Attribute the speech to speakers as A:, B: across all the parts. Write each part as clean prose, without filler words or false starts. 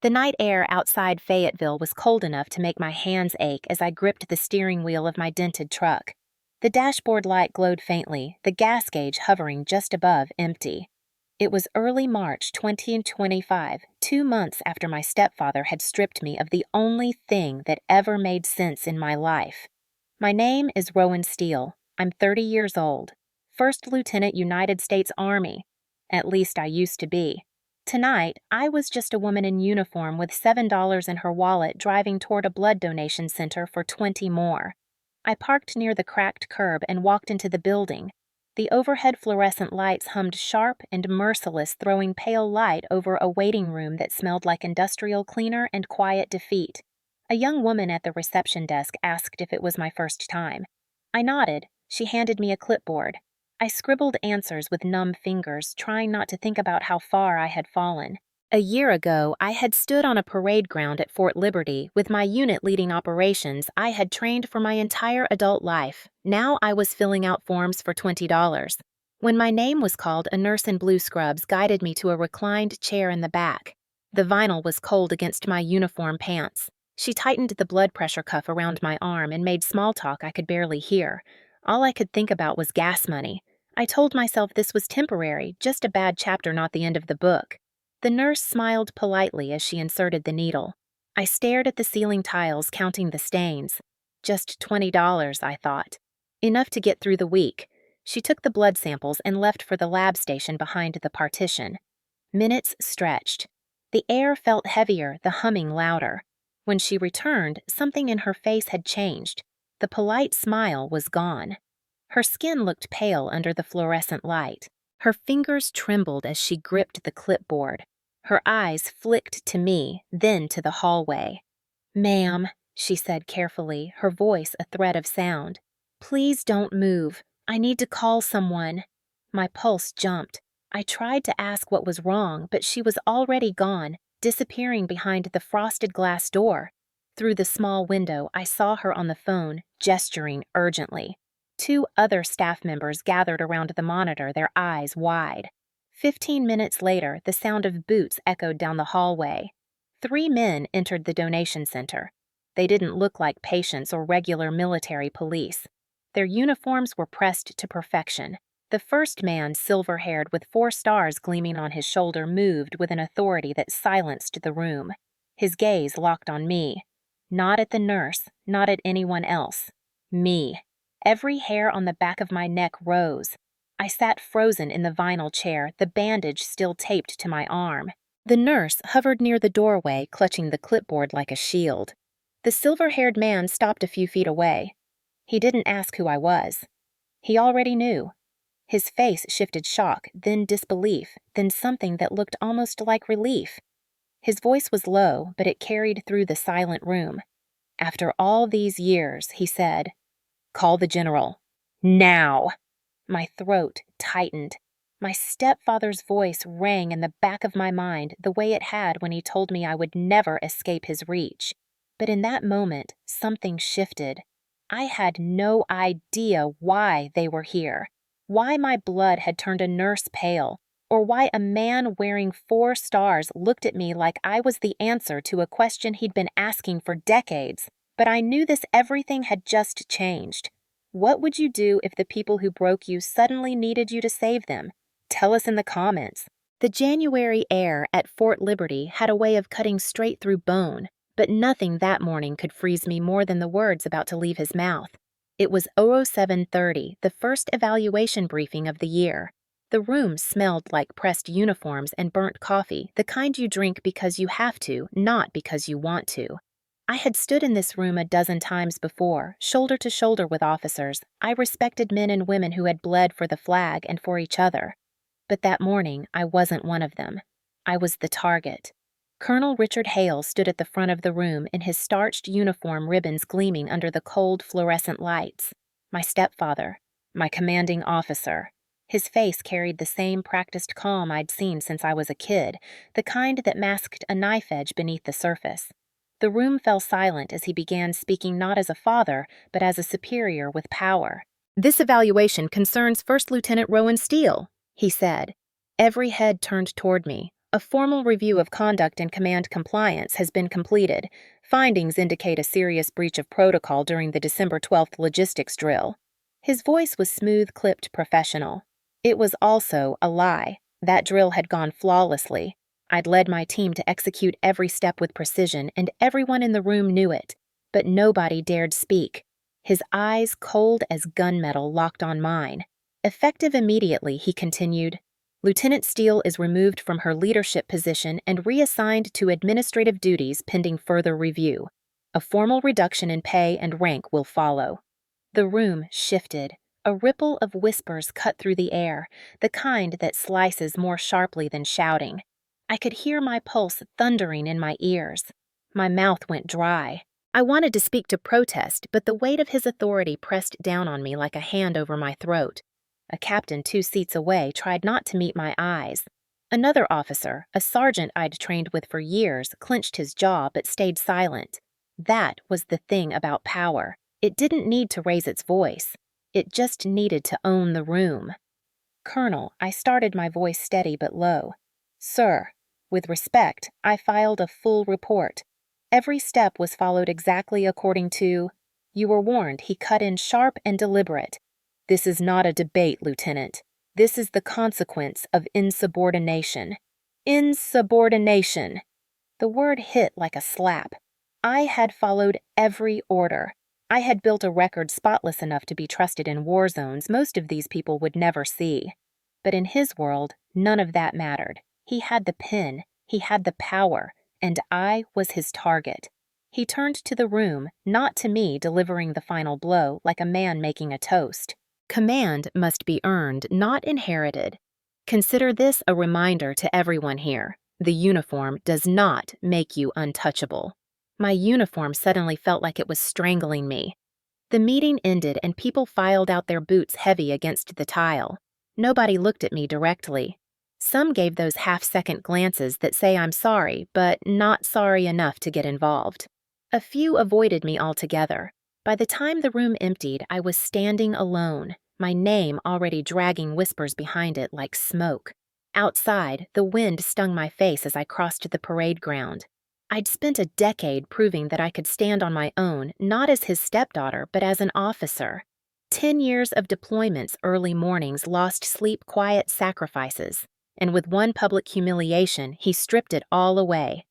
A: The night air outside Fayetteville was cold enough to make my hands ache as I gripped the steering wheel of my dented truck. The dashboard light glowed faintly, the gas gauge hovering just above empty. It was early March 2025, 2 months after my stepfather had stripped me of the only thing that ever made sense in my life. My name is Rowan Steele. I'm 30 years old. First Lieutenant United States Army. At least I used to be. Tonight, I was just a woman in uniform with $7 in her wallet driving toward a blood donation center for 20 more. I parked near the cracked curb and walked into the building. The overhead fluorescent lights hummed sharp and merciless, throwing pale light over a waiting room that smelled like industrial cleaner and quiet defeat. A young woman at the reception desk asked if it was my first time. I nodded. She handed me a clipboard. I scribbled answers with numb fingers, trying not to think about how far I had fallen. A year ago, I had stood on a parade ground at Fort Liberty with my unit leading operations I had trained for my entire adult life. Now I was filling out forms for $20. When my name was called, a nurse in blue scrubs guided me to a reclined chair in the back. The vinyl was cold against my uniform pants. She tightened the blood pressure cuff around my arm and made small talk I could barely hear. All I could think about was gas money. I told myself this was temporary, just a bad chapter, not the end of the book. The nurse smiled politely as she inserted the needle. I stared at the ceiling tiles, counting the stains. Just $20, I thought. Enough to get through the week. She took the blood samples and left for the lab station behind the partition. Minutes stretched. The air felt heavier, the humming louder. When she returned, something in her face had changed. The polite smile was gone. Her skin looked pale under the fluorescent light. Her fingers trembled as she gripped the clipboard. Her eyes flicked to me, then to the hallway. "Ma'am," she said carefully, her voice a thread of sound. "Please don't move. I need to call someone." My pulse jumped. I tried to ask what was wrong, but she was already gone, disappearing behind the frosted glass door. Through the small window, I saw her on the phone, gesturing urgently. 2 other staff members gathered around the monitor, their eyes wide. 15 minutes later, the sound of boots echoed down the hallway. 3 men entered the donation center. They didn't look like patients or regular military police. Their uniforms were pressed to perfection. The first man, silver-haired with 4 stars gleaming on his shoulder, moved with an authority that silenced the room. His gaze locked on me. Not at the nurse, not at anyone else. Me. Every hair on the back of my neck rose. I sat frozen in the vinyl chair, the bandage still taped to my arm. The nurse hovered near the doorway, clutching the clipboard like a shield. The silver-haired man stopped a few feet away. He didn't ask who I was. He already knew. His face shifted shock, then disbelief, then something that looked almost like relief. His voice was low, but it carried through the silent room. "After all these years," he said, "call the general. Now!" My throat tightened. My stepfather's voice rang in the back of my mind the way it had when he told me I would never escape his reach. But in that moment, something shifted. I had no idea why they were here, why my blood had turned a nurse pale, or why a man wearing 4 stars looked at me like I was the answer to a question he'd been asking for decades. But I knew this everything had just changed. What would you do if the people who broke you suddenly needed you to save them? Tell us in the comments. The January air at Fort Liberty had a way of cutting straight through bone, but nothing that morning could freeze me more than the words about to leave his mouth. It was 07:30, the first evaluation briefing of the year. The room smelled like pressed uniforms and burnt coffee, the kind you drink because you have to, not because you want to. I had stood in this room a dozen times before, shoulder to shoulder with officers. I respected men and women who had bled for the flag and for each other. But that morning, I wasn't one of them. I was the target. Colonel Richard Hale stood at the front of the room in his starched uniform, ribbons gleaming under the cold fluorescent lights. My stepfather, my commanding officer. His face carried the same practiced calm I'd seen since I was a kid, the kind that masked a knife edge beneath the surface. The room fell silent as he began speaking not as a father, but as a superior with power. "This evaluation concerns First Lieutenant Rowan Steele," he said. Every head turned toward me. A formal review of conduct and command compliance has been completed. Findings indicate a serious breach of protocol during the December 12th logistics drill. His voice was smooth-clipped professional. It was also a lie. That drill had gone flawlessly. I'd led my team to execute every step with precision, and everyone in the room knew it. But nobody dared speak. His eyes, cold as gunmetal, locked on mine. Effective immediately, he continued, Lieutenant Steele is removed from her leadership position and reassigned to administrative duties pending further review. A formal reduction in pay and rank will follow. The room shifted. A ripple of whispers cut through the air, the kind that slices more sharply than shouting. I could hear my pulse thundering in my ears. My mouth went dry. I wanted to speak to protest, but the weight of his authority pressed down on me like a hand over my throat. A captain 2 seats away tried not to meet my eyes. Another officer, a sergeant I'd trained with for years, clenched his jaw but stayed silent. That was the thing about power. It didn't need to raise its voice. It just needed to own the room. Colonel, I started, my voice steady but low. Sir, with respect, I filed a full report. Every step was followed exactly according to... You were warned, he cut in sharp and deliberate. This is not a debate, Lieutenant. This is the consequence of insubordination. Insubordination! The word hit like a slap. I had followed every order. I had built a record spotless enough to be trusted in war zones most of these people would never see. But in his world, none of that mattered. He had the pen, he had the power, and I was his target. He turned to the room, not to me delivering the final blow like a man making a toast. Command must be earned, not inherited. Consider this a reminder to everyone here. The uniform does not make you untouchable. My uniform suddenly felt like it was strangling me. The meeting ended and people filed out their boots heavy against the tile. Nobody looked at me directly. Some gave those half-second glances that say I'm sorry, but not sorry enough to get involved. A few avoided me altogether. By the time the room emptied, I was standing alone, my name already dragging whispers behind it like smoke. Outside, the wind stung my face as I crossed the parade ground. I'd spent a decade proving that I could stand on my own, not as his stepdaughter, but as an officer. 10 years of deployments, early mornings, lost sleep, quiet sacrifices. And with one public humiliation, he stripped it all away.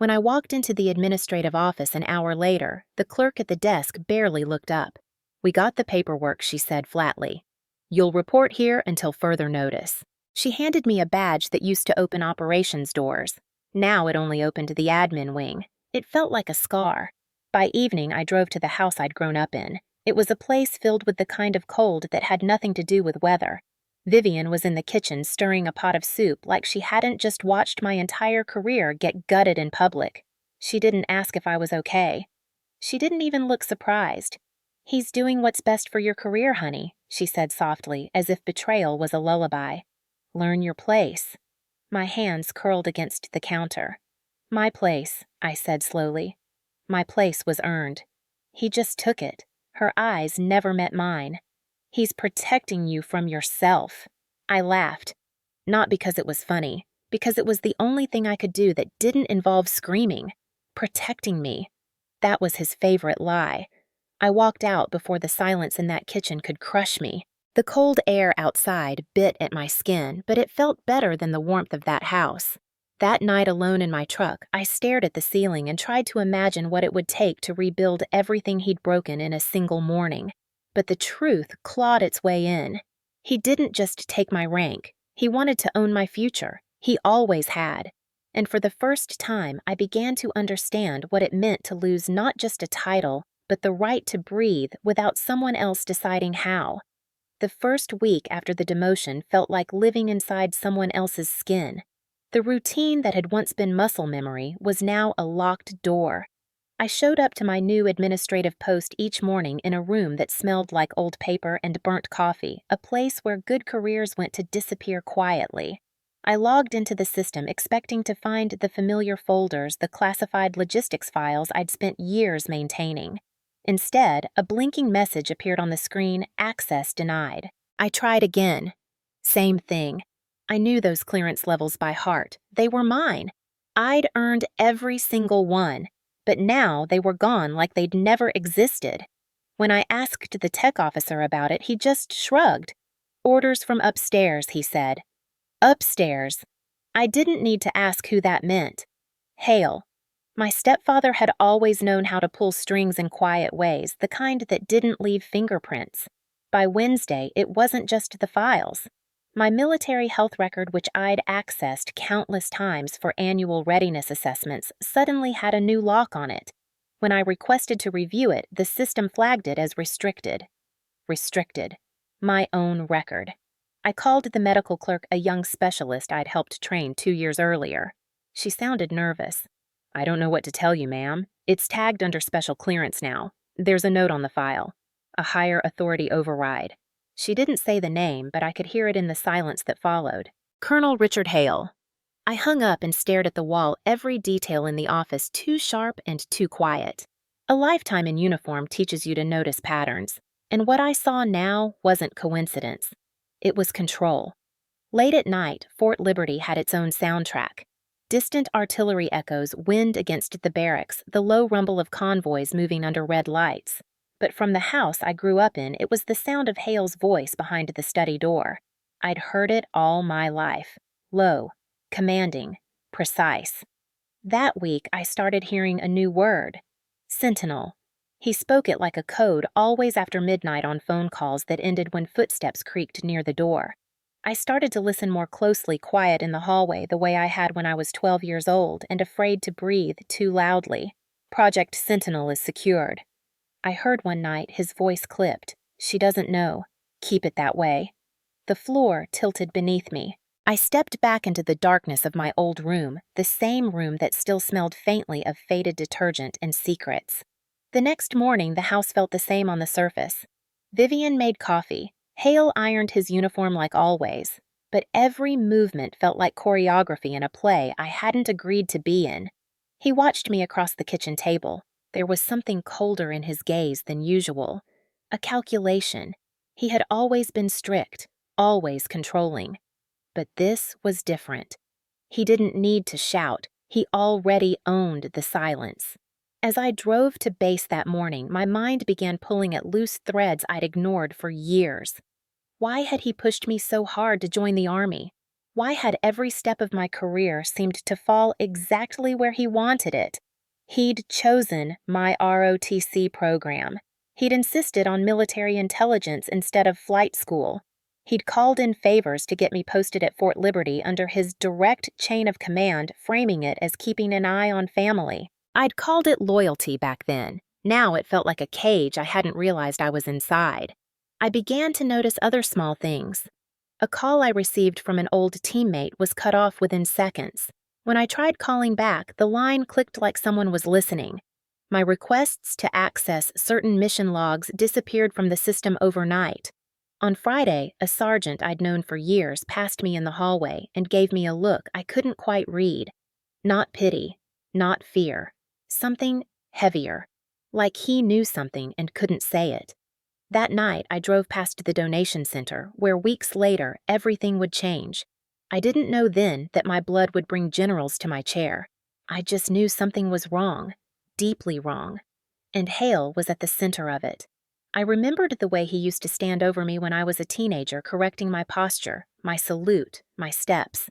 A: When I walked into the administrative office an hour later, the clerk at the desk barely looked up. We got the paperwork, she said flatly. You'll report here until further notice. She handed me a badge that used to open operations doors. Now it only opened the admin wing. It felt like a scar. By evening, I drove to the house I'd grown up in. It was a place filled with the kind of cold that had nothing to do with weather. Vivian was in the kitchen stirring a pot of soup like she hadn't just watched my entire career get gutted in public. She didn't ask if I was okay. She didn't even look surprised. He's doing what's best for your career, honey, she said softly, as if betrayal was a lullaby. Learn your place. My hands curled against the counter. My place, I said slowly. My place was earned. He just took it. Her eyes never met mine. He's protecting you from yourself. I laughed. Not because it was funny, because it was the only thing I could do that didn't involve screaming. Protecting me. That was his favorite lie. I walked out before the silence in that kitchen could crush me. The cold air outside bit at my skin, but it felt better than the warmth of that house. That night alone in my truck, I stared at the ceiling and tried to imagine what it would take to rebuild everything he'd broken in a single morning. But the truth clawed its way in. He didn't just take my rank. He wanted to own my future. He always had. And for the first time, I began to understand what it meant to lose not just a title, but the right to breathe without someone else deciding how. The first week after the demotion felt like living inside someone else's skin. The routine that had once been muscle memory was now a locked door. I showed up to my new administrative post each morning in a room that smelled like old paper and burnt coffee, a place where good careers went to disappear quietly. I logged into the system expecting to find the familiar folders, the classified logistics files I'd spent years maintaining. Instead, a blinking message appeared on the screen, access denied. I tried again. Same thing. I knew those clearance levels by heart. They were mine. I'd earned every single one, but now they were gone like they'd never existed. When I asked the tech officer about it, he just shrugged. Orders from upstairs, he said. Upstairs. I didn't need to ask who that meant. Hale. My stepfather had always known how to pull strings in quiet ways, the kind that didn't leave fingerprints. By Wednesday, it wasn't just the files. My military health record, which I'd accessed countless times for annual readiness assessments, suddenly had a new lock on it. When I requested to review it, the system flagged it as restricted. Restricted. My own record. I called the medical clerk a young specialist I'd helped train 2 years earlier. She sounded nervous. I don't know what to tell you, ma'am. It's tagged under special clearance now. There's a note on the file. A higher authority override. She didn't say the name, but I could hear it in the silence that followed. Colonel Richard Hale. I hung up and stared at the wall, every detail in the office too sharp and too quiet. A lifetime in uniform teaches you to notice patterns, and what I saw now wasn't coincidence. It was control. Late at night, Fort Liberty had its own soundtrack. Distant artillery echoes wind against the barracks, the low rumble of convoys moving under red lights. But from the house I grew up in, it was the sound of Hale's voice behind the study door. I'd heard it all my life. Low, commanding, precise. That week I started hearing a new word. Sentinel. He spoke it like a code, always after midnight on phone calls that ended when footsteps creaked near the door. I started to listen more closely, quiet in the hallway, the way I had when I was 12 years old and afraid to breathe too loudly. Project Sentinel is secured. I heard one night his voice clipped. She doesn't know. Keep it that way. The floor tilted beneath me. I stepped back into the darkness of my old room, the same room that still smelled faintly of faded detergent and secrets. The next morning, the house felt the same on the surface. Vivian made coffee. Hale ironed his uniform like always, but every movement felt like choreography in a play I hadn't agreed to be in. He watched me across the kitchen table. There was something colder in his gaze than usual. A calculation. He had always been strict, always controlling. But this was different. He didn't need to shout. He already owned the silence. As I drove to base that morning, my mind began pulling at loose threads I'd ignored for years. Why had he pushed me so hard to join the Army? Why had every step of my career seemed to fall exactly where he wanted it? He'd chosen my ROTC program. He'd insisted on military intelligence instead of flight school. He'd called in favors to get me posted at Fort Liberty under his direct chain of command, framing it as keeping an eye on family. I'd called it loyalty back then. Now it felt like a cage I hadn't realized I was inside. I began to notice other small things. A call I received from an old teammate was cut off within seconds. When I tried calling back, the line clicked like someone was listening. My requests to access certain mission logs disappeared from the system overnight. On Friday, a sergeant I'd known for years passed me in the hallway and gave me a look I couldn't quite read. Not pity, not fear. Something heavier, like he knew something and couldn't say it. That night, I drove past the donation center, where weeks later, everything would change. I didn't know then that my blood would bring generals to my chair. I just knew something was wrong, deeply wrong. And Hale was at the center of it. I remembered the way he used to stand over me when I was a teenager, correcting my posture, my salute, my steps.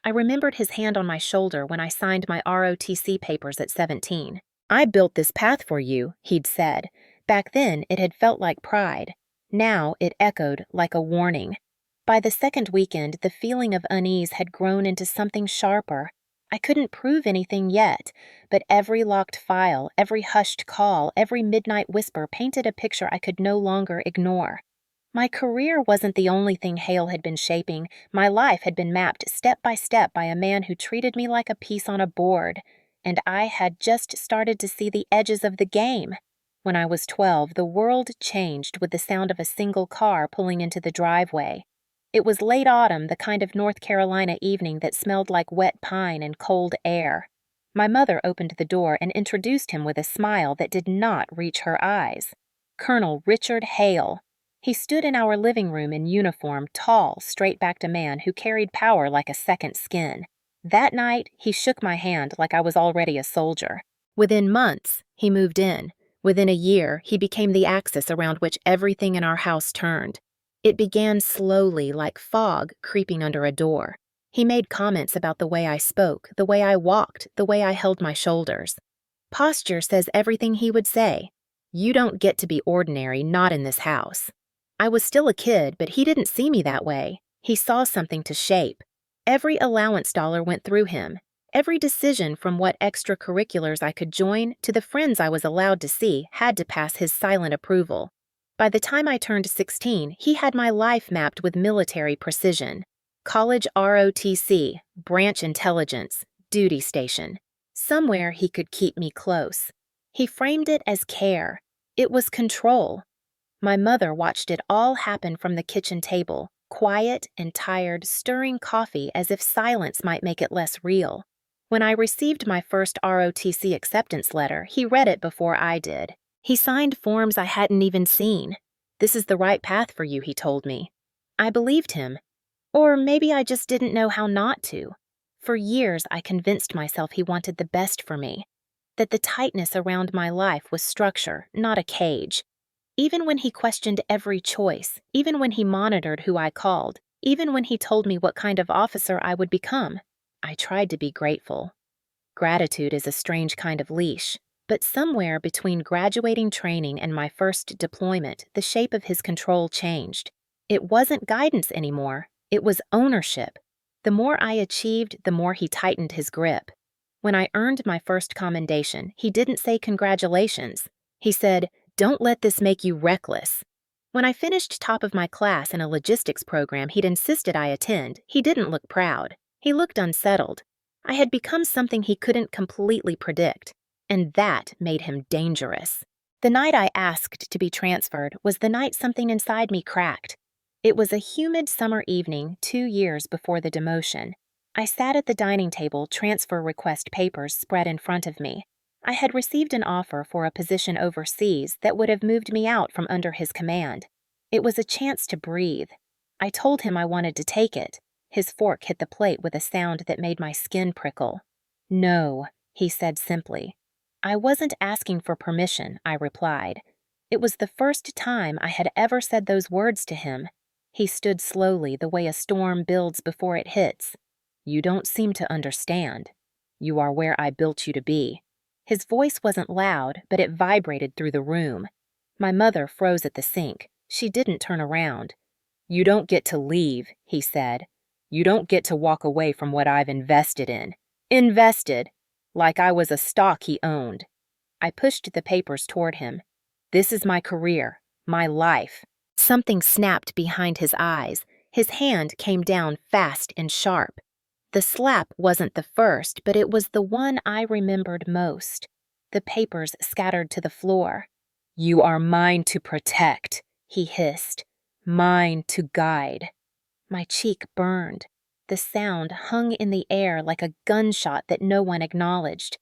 A: I remembered his hand on my shoulder when I signed my ROTC papers at 17. I built this path for you, he'd said. Back then, it had felt like pride. Now, it echoed like a warning. By the second weekend, the feeling of unease had grown into something sharper. I couldn't prove anything yet, but every locked file, every hushed call, every midnight whisper painted a picture I could no longer ignore. My career wasn't the only thing Hale had been shaping. My life had been mapped step by a man who treated me like a piece on a board, and I had just started to see the edges of the game. When I was 12, the world changed with the sound of a single car pulling into the driveway. It was late autumn, the kind of North Carolina evening that smelled like wet pine and cold air. My mother opened the door and introduced him with a smile that did not reach her eyes. Colonel Richard Hale. He stood in our living room in uniform, tall, straight-backed a man who carried power like a second skin. That night, he shook my hand like I was already a soldier. Within months, he moved in. Within a year, he became the axis around which everything in our house turned. It began slowly, like fog creeping under a door. He made comments about the way I spoke, the way I walked, the way I held my shoulders. Posture says everything he would say. You don't get to be ordinary, not in this house. I was still a kid, but he didn't see me that way. He saw something to shape. Every allowance dollar went through him. Every decision, from what extracurriculars I could join to the friends I was allowed to see, had to pass his silent approval. By the time I turned 16, he had my life mapped with military precision. College ROTC, branch intelligence, duty station. Somewhere he could keep me close. He framed it as care. It was control. My mother watched it all happen from the kitchen table, quiet and tired, stirring coffee as if silence might make it less real. When I received my first ROTC acceptance letter, he read it before I did. He signed forms I hadn't even seen. This is the right path for you, he told me. I believed him. Or maybe I just didn't know how not to. For years, I convinced myself he wanted the best for me, that the tightness around my life was structure, not a cage. Even when he questioned every choice, even when he monitored who I called, even when he told me what kind of officer I would become, I tried to be grateful. Gratitude is a strange kind of leash, but somewhere between graduating training and my first deployment, the shape of his control changed. It wasn't guidance anymore, it was ownership. The more I achieved, the more he tightened his grip. When I earned my first commendation, he didn't say congratulations. He said, "Don't let this make you reckless." When I finished top of my class in a logistics program he'd insisted I attend, he didn't look proud. He looked unsettled. I had become something he couldn't completely predict, and that made him dangerous. The night I asked to be transferred was the night something inside me cracked. It was a humid summer evening 2 years before the demotion. I sat at the dining table, transfer request papers spread in front of me. I had received an offer for a position overseas that would have moved me out from under his command. It was a chance to breathe. I told him I wanted to take it. His fork hit the plate with a sound that made my skin prickle. "No," he said simply. "I wasn't asking for permission," I replied. It was the first time I had ever said those words to him. He stood slowly, the way a storm builds before it hits. "You don't seem to understand. You are where I built you to be." His voice wasn't loud, but it vibrated through the room. My mother froze at the sink. She didn't turn around. "You don't get to leave," he said. "You don't get to walk away from what I've invested in." Invested! Like I was a stock he owned. I pushed the papers toward him. "This is my career, my life." Something snapped behind his eyes. His hand came down fast and sharp. The slap wasn't the first, but it was the one I remembered most. The papers scattered to the floor. "You are mine to protect," he hissed. "Mine to guide." My cheek burned. The sound hung in the air like a gunshot that no one acknowledged.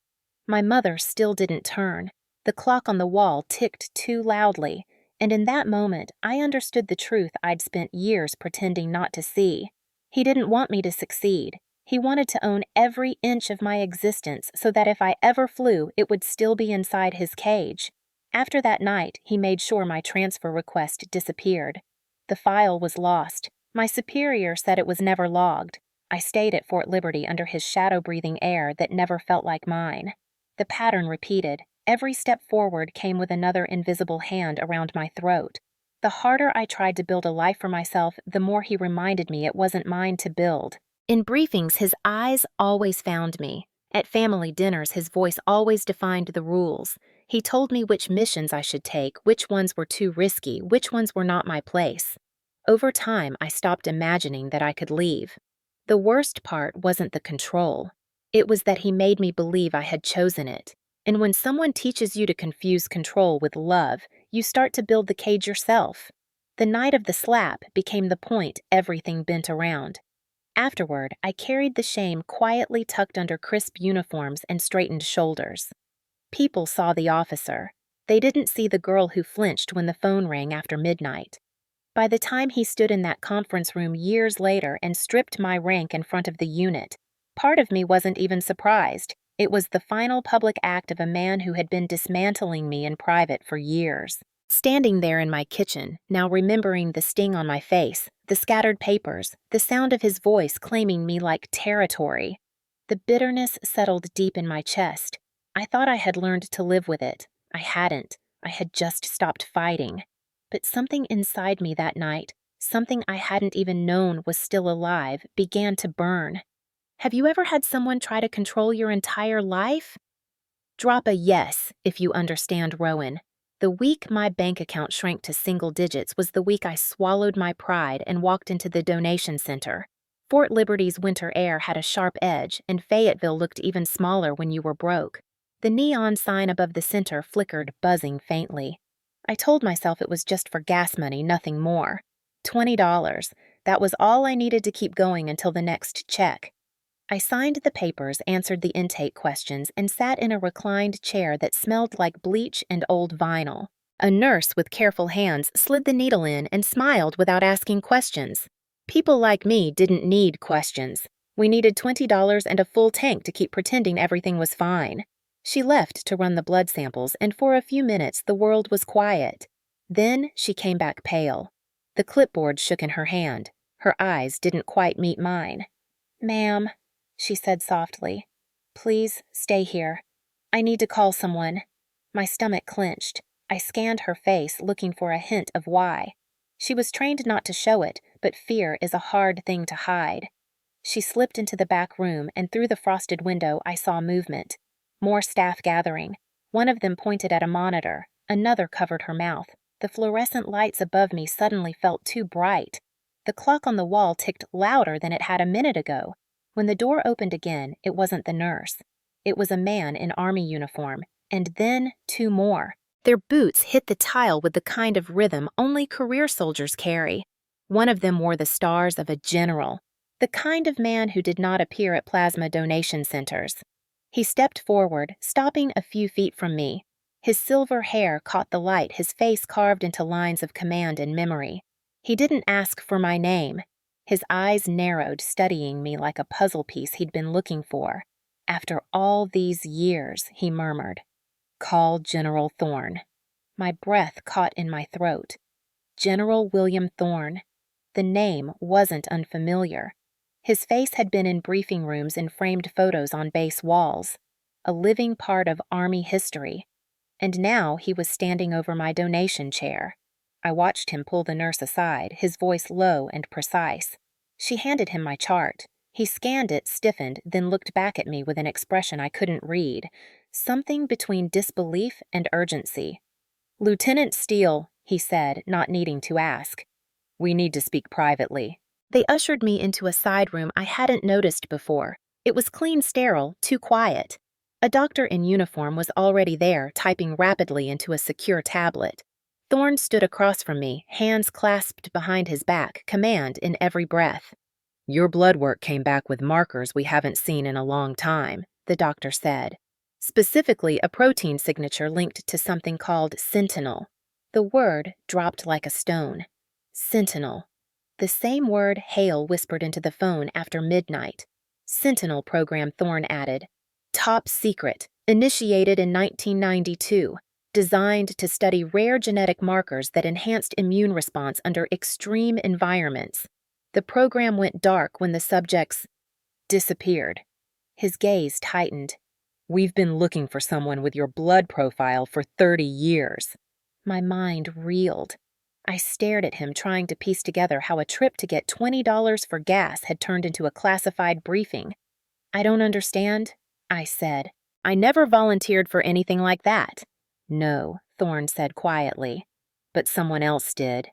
A: My mother still didn't turn. The clock on the wall ticked too loudly, and in that moment I understood the truth I'd spent years pretending not to see. He didn't want me to succeed. He wanted to own every inch of my existence so that if I ever flew, it would still be inside his cage. After that night, he made sure my transfer request disappeared. The file was lost. My superior said it was never logged. I stayed at Fort Liberty under his shadow-breathing air that never felt like mine. The pattern repeated. Every step forward came with another invisible hand around my throat. The harder I tried to build a life for myself, the more he reminded me it wasn't mine to build. In briefings, his eyes always found me. At family dinners, his voice always defined the rules. He told me which missions I should take, which ones were too risky, which ones were not my place. Over time, I stopped imagining that I could leave. The worst part wasn't the control. It was that he made me believe I had chosen it. And when someone teaches you to confuse control with love, you start to build the cage yourself. The night of the slap became the point everything bent around. Afterward, I carried the shame quietly tucked under crisp uniforms and straightened shoulders. People saw the officer. They didn't see the girl who flinched when the phone rang after midnight. By the time he stood in that conference room years later and stripped my rank in front of the unit, part of me wasn't even surprised. It was the final public act of a man who had been dismantling me in private for years. Standing there in my kitchen, now remembering the sting on my face, the scattered papers, the sound of his voice claiming me like territory. The bitterness settled deep in my chest. I thought I had learned to live with it. I hadn't. I had just stopped fighting. But something inside me that night, something I hadn't even known was still alive, began to burn. Have you ever had someone try to control your entire life? Drop a yes if you understand Rowan. The week my bank account shrank to single digits was the week I swallowed my pride and walked into the donation center. Fort Liberty's winter air had a sharp edge, and Fayetteville looked even smaller when you were broke. The neon sign above the center flickered, buzzing faintly. I told myself it was just for gas money, nothing more. $20. That was all I needed to keep going until the next check. I signed the papers, answered the intake questions, and sat in a reclined chair that smelled like bleach and old vinyl. A nurse with careful hands slid the needle in and smiled without asking questions. People like me didn't need questions. We needed $20 and a full tank to keep pretending everything was fine. She left to run the blood samples, and for a few minutes the world was quiet. Then she came back pale. The clipboard shook in her hand. Her eyes didn't quite meet mine. "Ma'am," she said softly, "please stay here. I need to call someone." My stomach clenched. I scanned her face, looking for a hint of why. She was trained not to show it, but fear is a hard thing to hide. She slipped into the back room, and through the frosted window I saw movement. More staff gathering. One of them pointed at a monitor. Another covered her mouth. The fluorescent lights above me suddenly felt too bright. The clock on the wall ticked louder than it had a minute ago. When the door opened again, it wasn't the nurse. It was a man in army uniform, and then two more. Their boots hit the tile with the kind of rhythm only career soldiers carry. One of them wore the stars of a general, the kind of man who did not appear at plasma donation centers. He stepped forward, stopping a few feet from me. His silver hair caught the light, his face carved into lines of command and memory. He didn't ask for my name. His eyes narrowed, studying me like a puzzle piece he'd been looking for. "After all these years," he murmured. "Call General Thorne." My breath caught in my throat. General William Thorne. The name wasn't unfamiliar. His face had been in briefing rooms and framed photos on base walls, a living part of Army history. And now he was standing over my donation chair. I watched him pull the nurse aside, his voice low and precise. She handed him my chart. He scanned it, stiffened, then looked back at me with an expression I couldn't read, something between disbelief and urgency. "Lieutenant Steele," he said, not needing to ask. "We need to speak privately." They ushered me into a side room I hadn't noticed before. It was clean, sterile, too quiet. A doctor in uniform was already there, typing rapidly into a secure tablet. Thorne stood across from me, hands clasped behind his back, command in every breath. "Your blood work came back with markers we haven't seen in a long time," the doctor said. Specifically, a protein signature linked to something called Sentinel. The word dropped like a stone. Sentinel. The same word Hale whispered into the phone after midnight. Sentinel program, Thorne added. Top secret, initiated in 1992, designed to study rare genetic markers that enhanced immune response under extreme environments. The program went dark when the subjects disappeared. His gaze tightened. "We've been looking for someone with your blood profile for 30 years. My mind reeled. I stared at him, trying to piece together how a trip to get $20 for gas had turned into a classified briefing. "I don't understand," I said. "I never volunteered for anything like that." "No," Thorne said quietly. "But someone else did."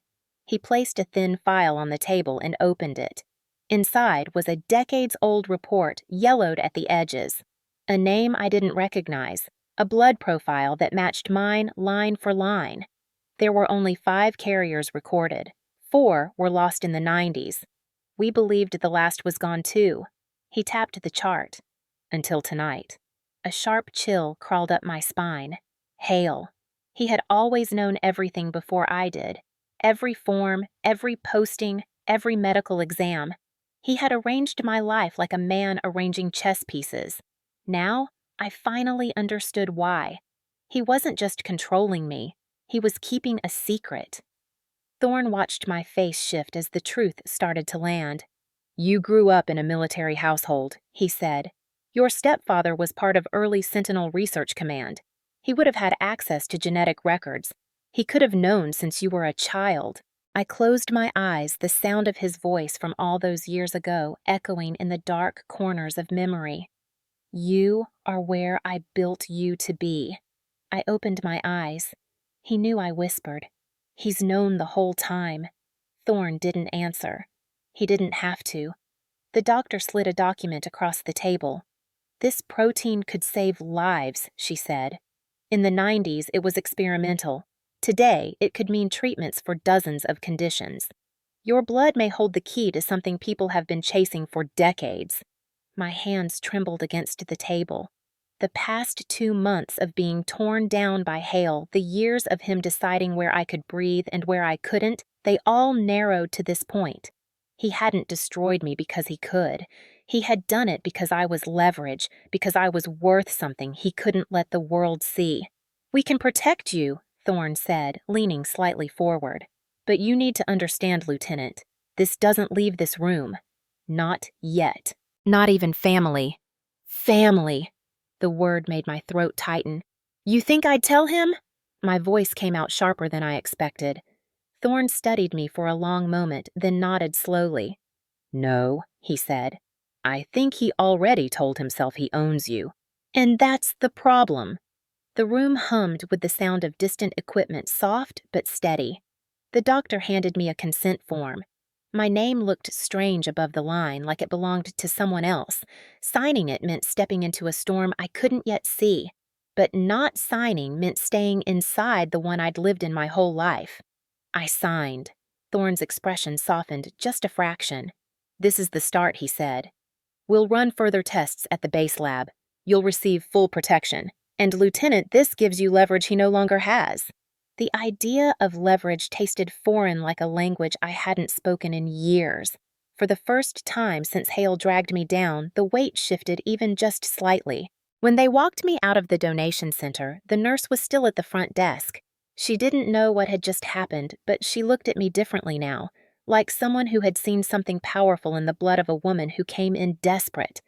A: He placed a thin file on the table and opened it. Inside was a decades-old report, yellowed at the edges. A name I didn't recognize, a blood profile that matched mine line for line. There were only 5 carriers recorded. 4 were lost in the 90s. We believed the last was gone too. He tapped the chart. Until tonight. A sharp chill crawled up my spine. Hale. He had always known everything before I did. Every form, every posting, every medical exam. He had arranged my life like a man arranging chess pieces. Now, I finally understood why. He wasn't just controlling me, he was keeping a secret. Thorne watched my face shift as the truth started to land. "You grew up in a military household," he said. "Your stepfather was part of early Sentinel Research Command. He would have had access to genetic records. He could have known since you were a child." I closed my eyes, the sound of his voice from all those years ago echoing in the dark corners of memory. "You are where I built you to be." I opened my eyes. He knew I whispered. He's known the whole time. Thorne didn't answer. He didn't have to. The doctor slid a document across the table. "This protein could save lives," she said. "In the 90s, it was experimental. Today, it could mean treatments for dozens of conditions. Your blood may hold the key to something people have been chasing for decades." My hands trembled against the table. The past 2 months of being torn down by Hale, the years of him deciding where I could breathe and where I couldn't, they all narrowed to this point. He hadn't destroyed me because he could. He had done it because I was leverage, because I was worth something he couldn't let the world see. "We can protect you," Thorne said, leaning slightly forward. "But you need to understand, Lieutenant. This doesn't leave this room. Not yet. Not even family." Family! The word made my throat tighten. "You think I'd tell him?" My voice came out sharper than I expected. Thorne studied me for a long moment, then nodded slowly. "No," he said. "I think he already told himself he owns you. And that's the problem." The room hummed with the sound of distant equipment, soft but steady. The doctor handed me a consent form. My name looked strange above the line, like it belonged to someone else. Signing it meant stepping into a storm I couldn't yet see. But not signing meant staying inside the one I'd lived in my whole life. I signed. Thorne's expression softened just a fraction. "This is the start," he said. "We'll run further tests at the base lab. You'll receive full protection. And, Lieutenant, this gives you leverage he no longer has." The idea of leverage tasted foreign, like a language I hadn't spoken in years. For the first time since Hale dragged me down, the weight shifted even just slightly. When they walked me out of the donation center, the nurse was still at the front desk. She didn't know what had just happened, but she looked at me differently now, like someone who had seen something powerful in the blood of a woman who came in desperate.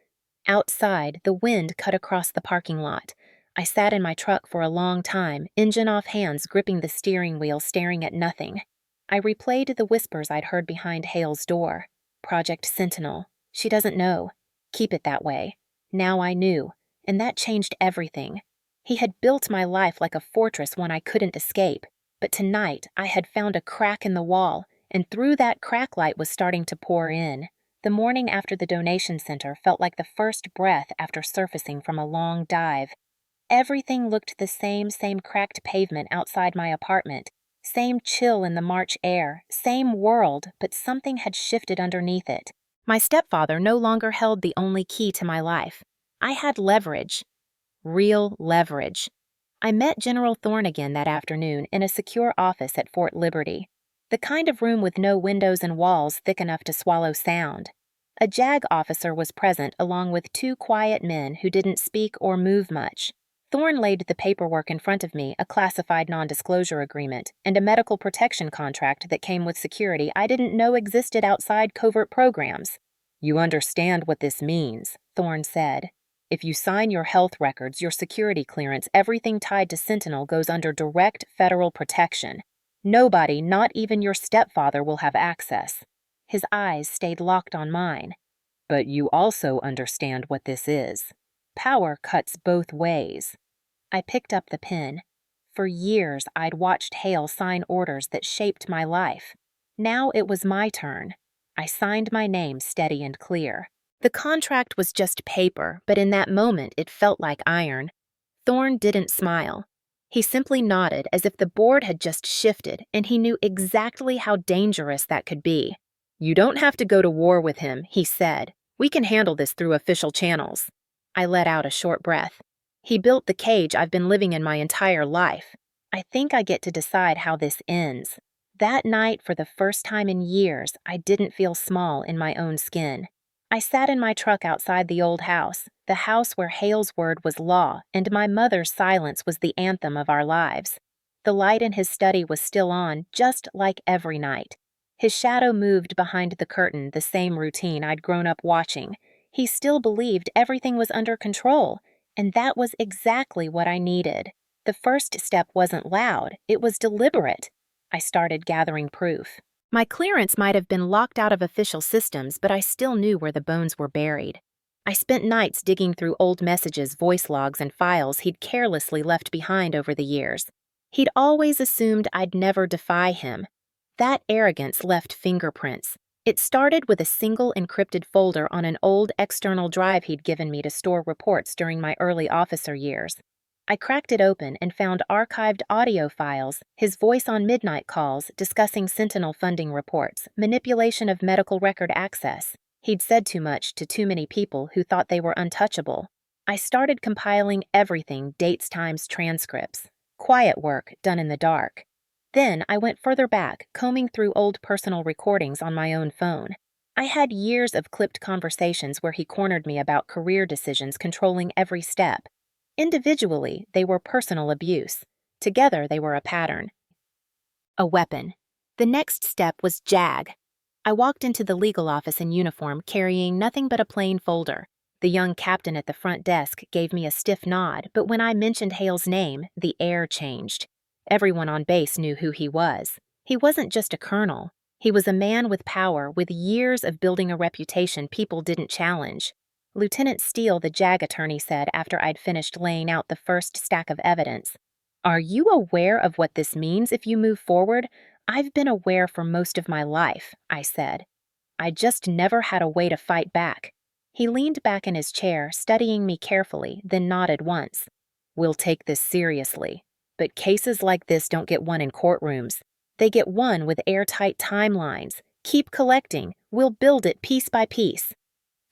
A: Outside, the wind cut across the parking lot. I sat in my truck for a long time, engine off hands gripping the steering wheel, staring at nothing. I replayed the whispers I'd heard behind Hale's door. Project Sentinel. She doesn't know. Keep it that way. Now I knew, and that changed everything. He had built my life like a fortress, one I couldn't escape. But tonight, I had found a crack in the wall, and through that crack light was starting to pour in. The morning after the donation center felt like the first breath after surfacing from a long dive. Everything looked the same cracked pavement outside my apartment, same chill in the March air, same world, but something had shifted underneath it. My stepfather no longer held the only key to my life. I had leverage. Real leverage. I met General Thorne again that afternoon in a secure office at Fort Liberty. The kind of room with no windows and walls thick enough to swallow sound. A JAG officer was present along with 2 quiet men who didn't speak or move much. Thorne laid the paperwork in front of me, a classified non-disclosure agreement, and a medical protection contract that came with security I didn't know existed outside covert programs. "You understand what this means," Thorne said. "If you sign your health records, your security clearance, everything tied to Sentinel goes under direct federal protection. Nobody, not even your stepfather, will have access." His eyes stayed locked on mine. "But you also understand what this is. Power cuts both ways." I picked up the pen. For years, I'd watched Hale sign orders that shaped my life. Now it was my turn. I signed my name steady and clear. The contract was just paper, but in that moment it felt like iron. Thorne didn't smile. He simply nodded as if the board had just shifted and he knew exactly how dangerous that could be. "You don't have to go to war with him," he said. "We can handle this through official channels." I let out a short breath. He built the cage I've been living in my entire life. I think I get to decide how this ends. That night, for the first time in years, I didn't feel small in my own skin. I sat in my truck outside the old house, the house where Hale's word was law and my mother's silence was the anthem of our lives. The light in his study was still on, just like every night. His shadow moved behind the curtain, the same routine I'd grown up watching. He still believed everything was under control, and that was exactly what I needed. The first step wasn't loud, it was deliberate. I started gathering proof. My clearance might have been locked out of official systems, but I still knew where the bones were buried. I spent nights digging through old messages, voice logs, and files he'd carelessly left behind over the years. He'd always assumed I'd never defy him. That arrogance left fingerprints. It started with a single encrypted folder on an old external drive he'd given me to store reports during my early officer years. I cracked it open and found archived audio files, his voice on midnight calls discussing Sentinel funding reports, manipulation of medical record access. He'd said too much to too many people who thought they were untouchable. I started compiling everything, dates, times, transcripts. Quiet work done in the dark. Then I went further back, combing through old personal recordings on my own phone. I had years of clipped conversations where he cornered me about career decisions controlling every step. Individually, they were personal abuse. Together, they were a pattern. A weapon. The next step was JAG. I walked into the legal office in uniform, carrying nothing but a plain folder. The young captain at the front desk gave me a stiff nod, but when I mentioned Hale's name, the air changed. Everyone on base knew who he was. He wasn't just a colonel. He was a man with power, with years of building a reputation people didn't challenge. Lieutenant Steele, the JAG attorney, said after I'd finished laying out the first stack of evidence. "Are you aware of what this means if you move forward?" "I've been aware for most of my life," I said. "I just never had a way to fight back." He leaned back in his chair, studying me carefully, then nodded once. "We'll take this seriously. But cases like this don't get won in courtrooms. They get won with airtight timelines. Keep collecting. We'll build it piece by piece."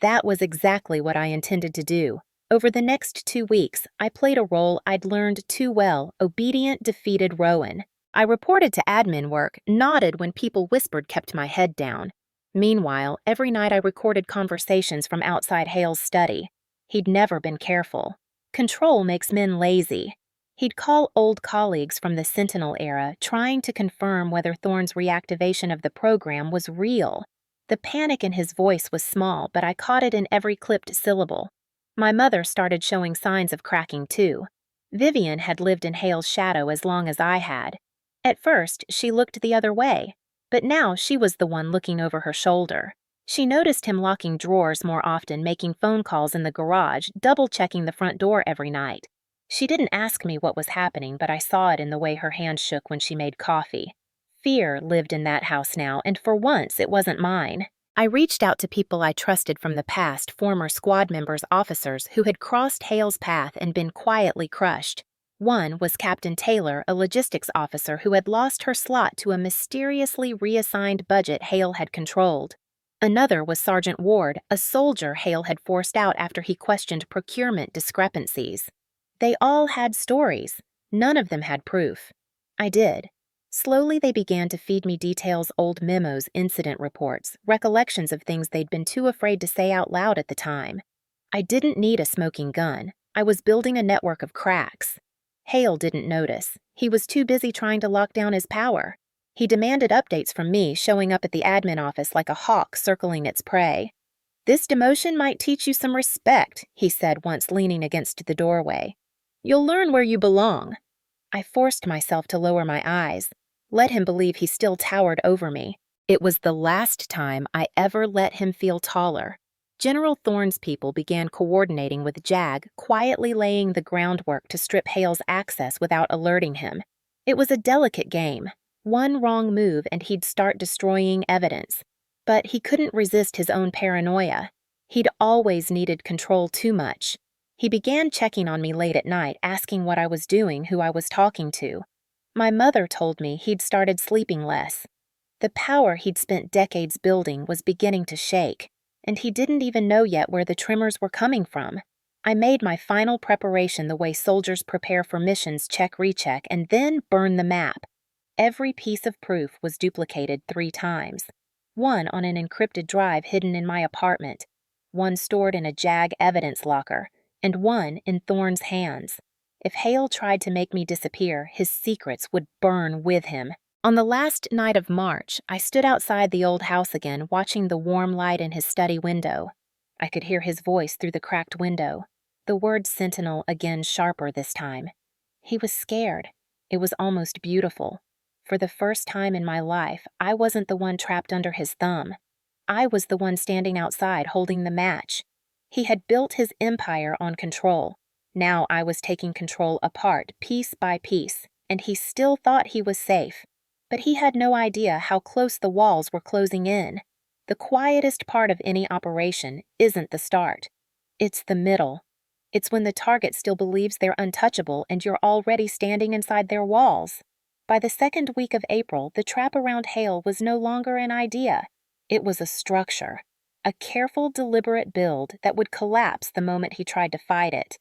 A: That was exactly what I intended to do. Over the next 2 weeks, I played a role I'd learned too well, obedient, defeated Rowan. I reported to admin work, nodded when people whispered, kept my head down. Meanwhile, every night I recorded conversations from outside Hale's study. He'd never been careful. Control makes men lazy. He'd call old colleagues from the Sentinel era, trying to confirm whether Thorne's reactivation of the program was real. The panic in his voice was small, but I caught it in every clipped syllable. My mother started showing signs of cracking too. Vivian had lived in Hale's shadow as long as I had. At first, she looked the other way, but now she was the one looking over her shoulder. She noticed him locking drawers more often, making phone calls in the garage, double-checking the front door every night. She didn't ask me what was happening, but I saw it in the way her hand shook when she made coffee. Fear lived in that house now, and for once it wasn't mine. I reached out to people I trusted from the past, former squad members, officers who had crossed Hale's path and been quietly crushed. One was Captain Taylor, a logistics officer who had lost her slot to a mysteriously reassigned budget Hale had controlled. Another was Sergeant Ward, a soldier Hale had forced out after he questioned procurement discrepancies. They all had stories. None of them had proof. I did. Slowly they began to feed me details, old memos, incident reports, recollections of things they'd been too afraid to say out loud at the time. I didn't need a smoking gun. I was building a network of cracks. Hale didn't notice. He was too busy trying to lock down his power. He demanded updates from me, showing up at the admin office like a hawk circling its prey. "This demotion might teach you some respect," he said once, leaning against the doorway. "You'll learn where you belong." I forced myself to lower my eyes. Let him believe he still towered over me. It was the last time I ever let him feel taller. General Thorne's people began coordinating with JAG, quietly laying the groundwork to strip Hale's access without alerting him. It was a delicate game. One wrong move and he'd start destroying evidence. But he couldn't resist his own paranoia. He'd always needed control too much. He began checking on me late at night, asking what I was doing, who I was talking to. My mother told me he'd started sleeping less. The power he'd spent decades building was beginning to shake, and he didn't even know yet where the tremors were coming from. I made my final preparation the way soldiers prepare for missions, check, recheck, and then burn the map. Every piece of proof was duplicated 3 times. One on an encrypted drive hidden in my apartment, one stored in a JAG evidence locker, and one in Thorne's hands. If Hale tried to make me disappear, his secrets would burn with him. On the last night of March, I stood outside the old house again, watching the warm light in his study window. I could hear his voice through the cracked window, the word sentinel again sharper this time. He was scared. It was almost beautiful. For the first time in my life, I wasn't the one trapped under his thumb. I was the one standing outside holding the match. He had built his empire on control. Now I was taking control apart, piece by piece, and he still thought he was safe. But he had no idea how close the walls were closing in. The quietest part of any operation isn't the start. It's the middle. It's when the target still believes they're untouchable and you're already standing inside their walls. By the second week of April, the trap around Hale was no longer an idea. It was a structure, a careful, deliberate build that would collapse the moment he tried to fight it.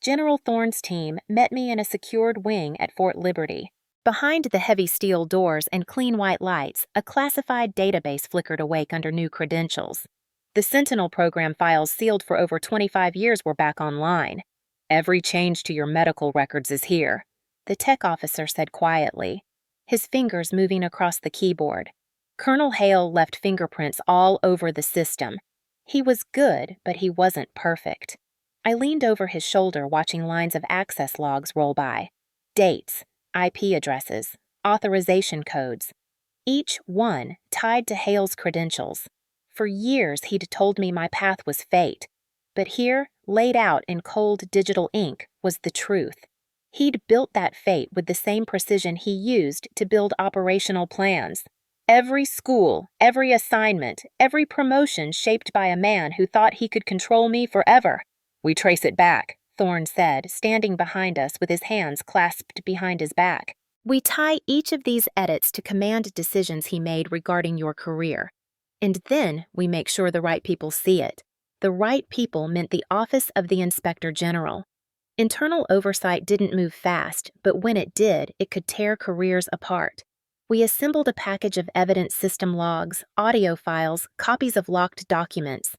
A: General Thorne's team met me in a secured wing at Fort Liberty. Behind the heavy steel doors and clean white lights, a classified database flickered awake under new credentials. The Sentinel program files sealed for over 25 years were back online. "Every change to your medical records is here," the tech officer said quietly, his fingers moving across the keyboard. Colonel Hale left fingerprints all over the system. He was good, but he wasn't perfect. I leaned over his shoulder watching lines of access logs roll by. Dates, IP addresses, authorization codes. Each one tied to Hale's credentials. For years he'd told me my path was fate. But here, laid out in cold digital ink, was the truth. He'd built that fate with the same precision he used to build operational plans. Every school, every assignment, every promotion shaped by a man who thought he could control me forever. "We trace it back," Thorne said, standing behind us with his hands clasped behind his back. "We tie each of these edits to command decisions he made regarding your career. And then we make sure the right people see it." The right people meant the Office of the Inspector General. Internal oversight didn't move fast, but when it did, it could tear careers apart. We assembled a package of evidence system logs, audio files, copies of locked documents.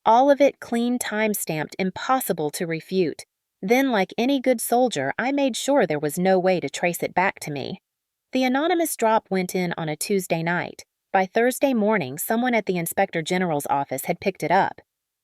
A: All of it clean time-stamped, impossible to refute. Then, like any good soldier, I made sure there was no way to trace it back to me. The anonymous drop went in on a Tuesday night. By Thursday morning, someone at the Inspector General's office had picked it up.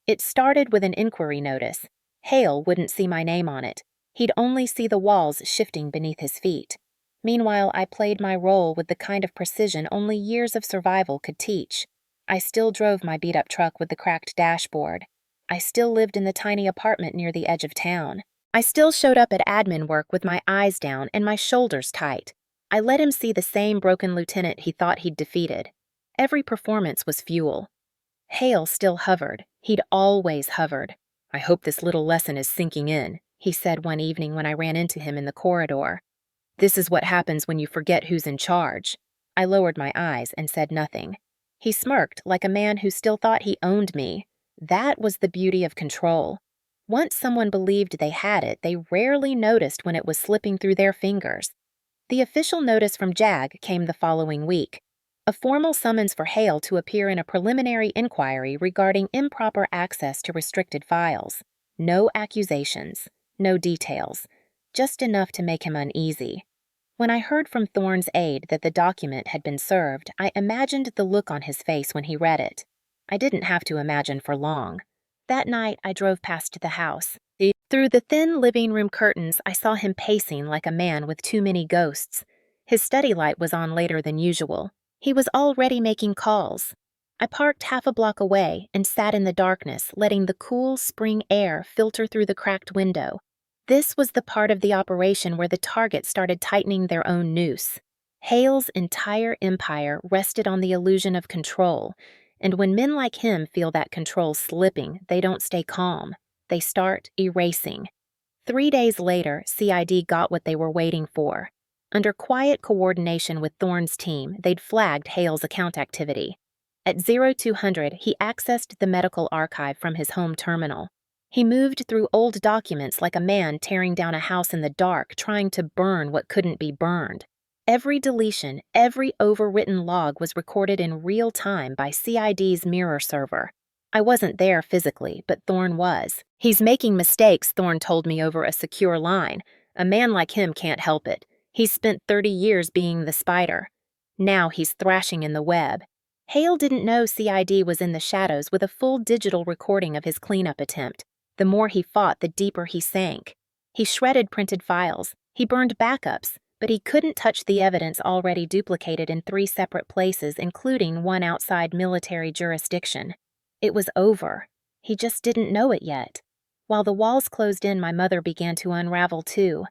A: It started with an inquiry notice. Hale wouldn't see my name on it. He'd only see the walls shifting beneath his feet. Meanwhile, I played my role with the kind of precision only years of survival could teach. I still drove my beat-up truck with the cracked dashboard. I still lived in the tiny apartment near the edge of town. I still showed up at admin work with my eyes down and my shoulders tight. I let him see the same broken lieutenant he thought he'd defeated. Every performance was fuel. Hale still hovered. He'd always hovered. "I hope this little lesson is sinking in," he said one evening when I ran into him in the corridor. "This is what happens when you forget who's in charge." I lowered my eyes and said nothing. He smirked like a man who still thought he owned me. That was the beauty of control. Once someone believed they had it, they rarely noticed when it was slipping through their fingers. The official notice from JAG came the following week. A formal summons for Hale to appear in a preliminary inquiry regarding improper access to restricted files. No accusations, no details, just enough to make him uneasy. When I heard from Thorne's aide that the document had been served, I imagined the look on his face when he read it. I didn't have to imagine for long. That night, I drove past the house. Through the thin living room curtains, I saw him pacing like a man with too many ghosts. His study light was on later than usual. He was already making calls. I parked half a block away and sat in the darkness, letting the cool spring air filter through the cracked window. This was the part of the operation where the targets started tightening their own noose. Hale's entire empire rested on the illusion of control, and when men like him feel that control slipping, they don't stay calm. They start erasing. 3 days later, CID got what they were waiting for. Under quiet coordination with Thorne's team, they'd flagged Hale's account activity. At 0200, he accessed the medical archive from his home terminal. He moved through old documents like a man tearing down a house in the dark, trying to burn what couldn't be burned. Every deletion, every overwritten log was recorded in real time by CID's mirror server. I wasn't there physically, but Thorne was. "He's making mistakes," Thorne told me over a secure line. "A man like him can't help it. He's spent 30 years being the spider. Now he's thrashing in the web." Hale didn't know CID was in the shadows with a full digital recording of his cleanup attempt. The more he fought, the deeper he sank. He shredded printed files. He burned backups, but he couldn't touch the evidence already duplicated in 3 separate places, including one outside military jurisdiction. It was over. He just didn't know it yet. While the walls closed in, my mother began to unravel too.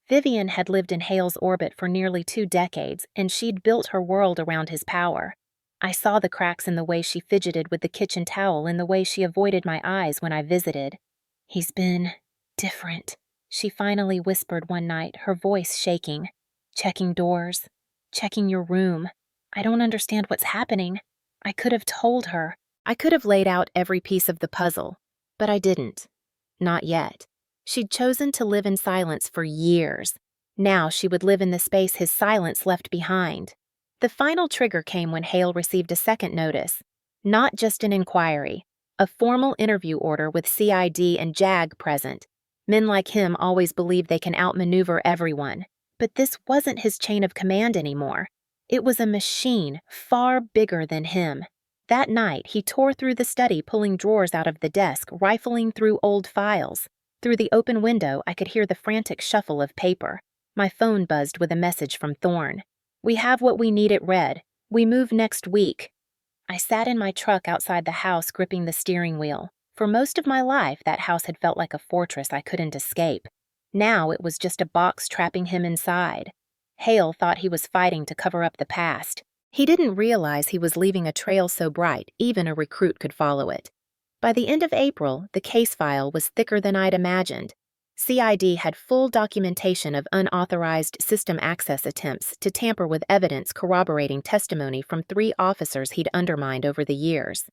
A: Vivian had lived in Hale's orbit for nearly 2 decades, and she'd built her world around his power. I saw the cracks in the way she fidgeted with the kitchen towel, in the way she avoided my eyes when I visited. "He's been different," she finally whispered one night, her voice shaking. "Checking doors, checking your room. I don't understand what's happening." I could have told her. I could have laid out every piece of the puzzle, but I didn't. Not yet. She'd chosen to live in silence for years. Now she would live in the space his silence left behind. The final trigger came when Hale received a second notice. Not just an inquiry, a formal interview order with CID and JAG present. Men like him always believe they can outmaneuver everyone. But this wasn't his chain of command anymore. It was a machine far bigger than him. That night, he tore through the study, pulling drawers out of the desk, rifling through old files. Through the open window, I could hear the frantic shuffle of paper. My phone buzzed with a message from Thorne. "We have what we need, it read. We move next week." I sat in my truck outside the house, gripping the steering wheel. For most of my life, that house had felt like a fortress I couldn't escape. Now it was just a box trapping him inside. Hale thought he was fighting to cover up the past. He didn't realize he was leaving a trail so bright even a recruit could follow it. By the end of April, the case file was thicker than I'd imagined. CID had full documentation of unauthorized system access attempts to tamper with evidence corroborating testimony from 3 officers he'd undermined over the years.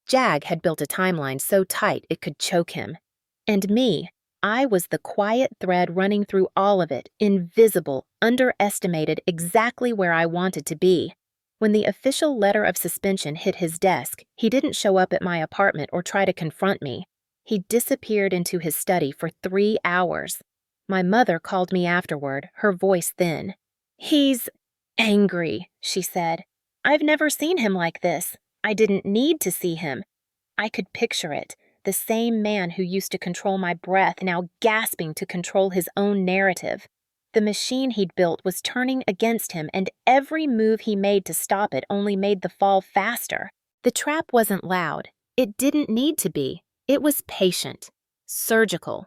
A: JAG had built a timeline so tight it could choke him. And me, I was the quiet thread running through all of it, invisible, underestimated, exactly where I wanted to be. When the official letter of suspension hit his desk, he didn't show up at my apartment or try to confront me. He disappeared into his study for 3 hours. My mother called me afterward, her voice thin. "He's angry," she said. "I've never seen him like this. I didn't need to see him." I could picture it. The same man who used to control my breath, now gasping to control his own narrative. The machine he'd built was turning against him, and every move he made to stop it only made the fall faster. The trap wasn't loud. It didn't need to be. It was patient, surgical.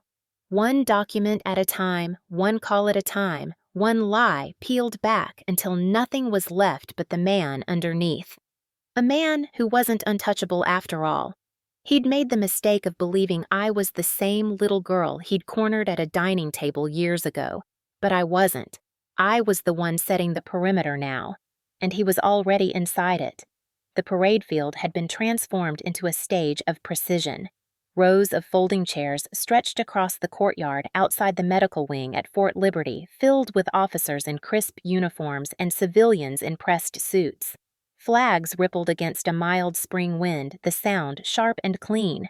A: One document at a time, one call at a time, one lie peeled back until nothing was left but the man underneath. A man who wasn't untouchable after all. He'd made the mistake of believing I was the same little girl he'd cornered at a dining table years ago. But I wasn't. I was the one setting the perimeter now, and he was already inside it. The parade field had been transformed into a stage of precision. Rows of folding chairs stretched across the courtyard outside the medical wing at Fort Liberty, filled with officers in crisp uniforms and civilians in pressed suits. Flags rippled against a mild spring wind, the sound sharp and clean.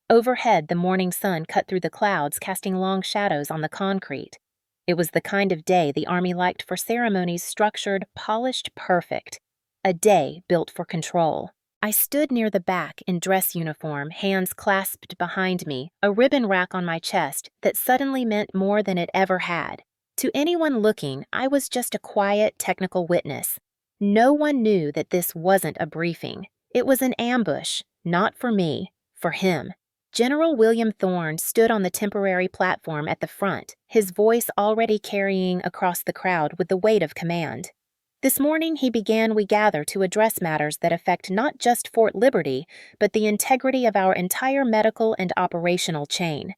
A: Overhead, the morning sun cut through the clouds, casting long shadows on the concrete. It was the kind of day the Army liked for ceremonies structured, polished, perfect. A day built for control. I stood near the back in dress uniform, hands clasped behind me, a ribbon rack on my chest that suddenly meant more than it ever had. To anyone looking, I was just a quiet, technical witness. No one knew that this wasn't a briefing. It was an ambush, not for me, for him. General William Thorne stood on the temporary platform at the front, his voice already carrying across the crowd with the weight of command. This morning he began we gather to address matters that affect not just Fort Liberty, but the integrity of our entire medical and operational chain.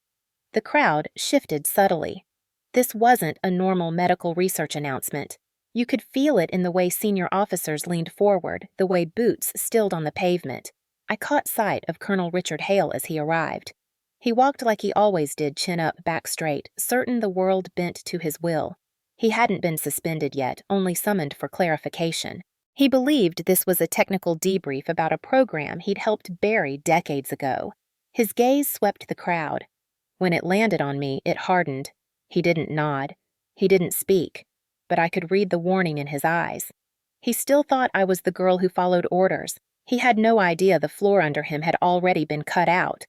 A: The crowd shifted subtly. This wasn't a normal medical research announcement. You could feel it in the way senior officers leaned forward, the way boots stilled on the pavement. I caught sight of Colonel Richard Hale as he arrived. He walked like he always did, chin up, back straight, certain the world bent to his will. He hadn't been suspended yet, only summoned for clarification. He believed this was a technical debrief about a program he'd helped bury decades ago. His gaze swept the crowd. When it landed on me, it hardened. He didn't nod. He didn't speak. But I could read the warning in his eyes. He still thought I was the girl who followed orders. He had no idea the floor under him had already been cut out.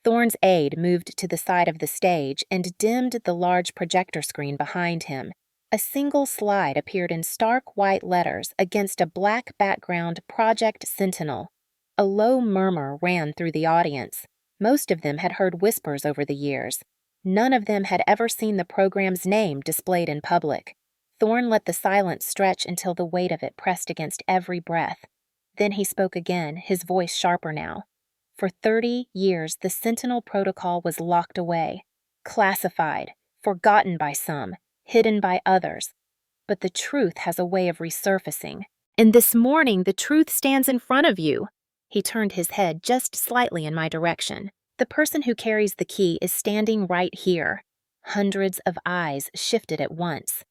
A: Thorne's aide moved to the side of the stage and dimmed the large projector screen behind him. A single slide appeared in stark white letters against a black background, Project Sentinel. A low murmur ran through the audience. Most of them had heard whispers over the years. None of them had ever seen the program's name displayed in public. Thorne let the silence stretch until the weight of it pressed against every breath. Then he spoke again, his voice sharper now. For 30 years, the Sentinel protocol was locked away, classified, forgotten by some, hidden by others. But the truth has a way of resurfacing. And this morning, the truth stands in front of you. He turned his head just slightly in my direction. The person who carries the key is standing right here. Hundreds of eyes shifted at once.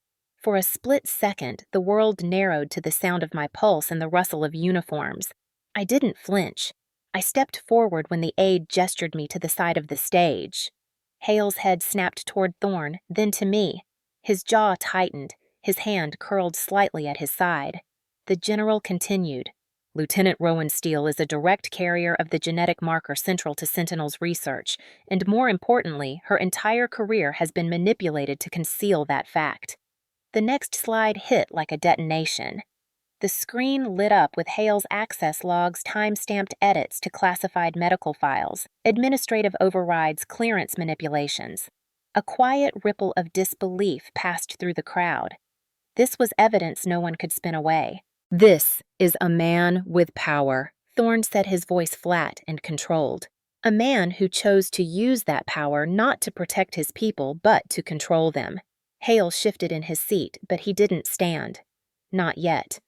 A: For a split second, the world narrowed to the sound of my pulse and the rustle of uniforms. I didn't flinch. I stepped forward when the aide gestured me to the side of the stage. Hale's head snapped toward Thorne, then to me. His jaw tightened, his hand curled slightly at his side. The general continued. Lieutenant Rowan Steele is a direct carrier of the genetic marker central to Sentinel's research, and more importantly, her entire career has been manipulated to conceal that fact. The next slide hit like a detonation. The screen lit up with Hale's access logs, time-stamped edits to classified medical files, administrative overrides, clearance manipulations. A quiet ripple of disbelief passed through the crowd. This was evidence no one could spin away. This is a man with power, Thorne said, his voice flat and controlled. A man who chose to use that power not to protect his people, but to control them. Hale shifted in his seat, but he didn't stand. Not yet.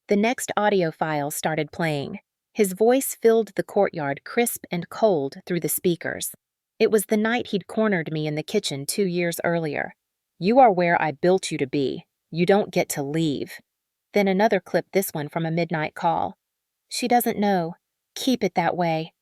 A: The next audio file started playing. His voice filled the courtyard crisp and cold through the speakers. It was the night he'd cornered me in the kitchen 2 years earlier. You are where I built you to be. You don't get to leave. Then another clip, this one from a midnight call. She doesn't know. Keep it that way.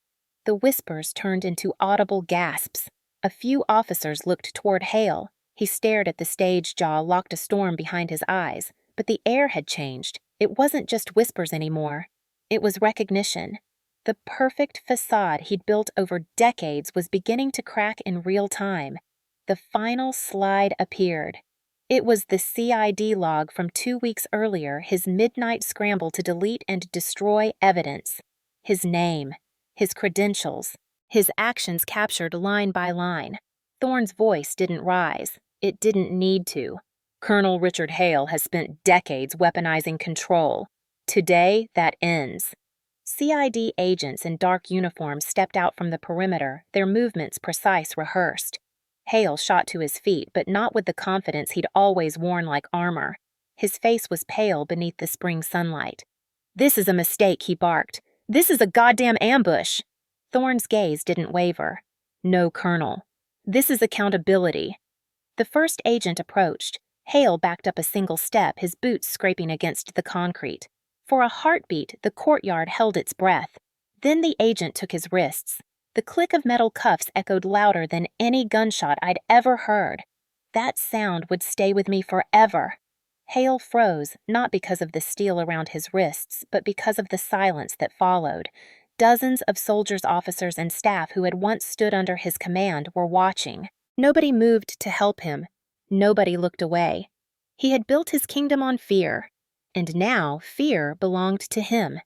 A: The whispers turned into audible gasps. A few officers looked toward Hale. He stared at the stage jaw, locked a storm behind his eyes. But the air had changed. It wasn't just whispers anymore. It was recognition. The perfect facade he'd built over decades was beginning to crack in real time. The final slide appeared. It was the CID log from 2 weeks earlier, his midnight scramble to delete and destroy evidence. His name, his credentials, his actions captured line by line. Thorne's voice didn't rise. It didn't need to. Colonel Richard Hale has spent decades weaponizing control. Today, that ends. CID agents in dark uniforms stepped out from the perimeter, their movements precise, rehearsed. Hale shot to his feet, but not with the confidence he'd always worn like armor. His face was pale beneath the spring sunlight. This is a mistake, he barked. This is a goddamn ambush. Thorne's gaze didn't waver. No, Colonel. This is accountability. The first agent approached. Hale backed up a single step, his boots scraping against the concrete. For a heartbeat, the courtyard held its breath. Then the agent took his wrists. The click of metal cuffs echoed louder than any gunshot I'd ever heard. That sound would stay with me forever. Hale froze, not because of the steel around his wrists, but because of the silence that followed. Dozens of soldiers, officers, and staff who had once stood under his command were watching. Nobody moved to help him. Nobody looked away. He had built his kingdom on fear, and now fear belonged to him.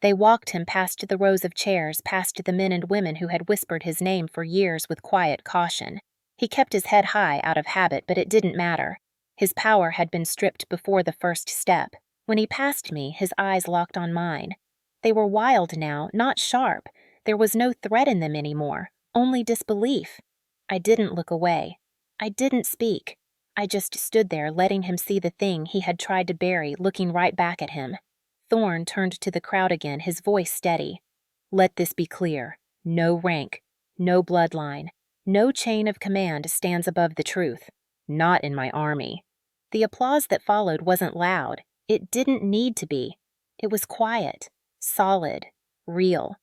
A: They walked him past the rows of chairs, past the men and women who had whispered his name for years with quiet caution. He kept his head high out of habit, but it didn't matter. His power had been stripped before the first step. When he passed me, his eyes locked on mine. They were wild now, not sharp. There was no threat in them anymore, only disbelief. I didn't look away. I didn't speak. I just stood there, letting him see the thing he had tried to bury, looking right back at him. Thorne turned to the crowd again, his voice steady. Let this be clear. No rank, no bloodline, no chain of command stands above the truth. Not in my army. The applause that followed wasn't loud. It didn't need to be. It was quiet, solid, real.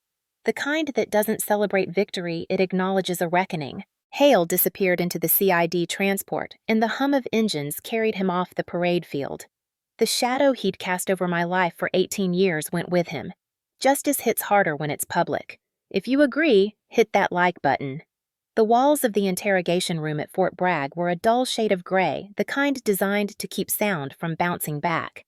A: The kind that doesn't celebrate victory, it acknowledges a reckoning. Hale disappeared into the CID transport, and the hum of engines carried him off the parade field. The shadow he'd cast over my life for 18 years went with him. Justice hits harder when it's public. If you agree, hit that like button. The walls of the interrogation room at Fort Bragg were a dull shade of gray, the kind designed to keep sound from bouncing back.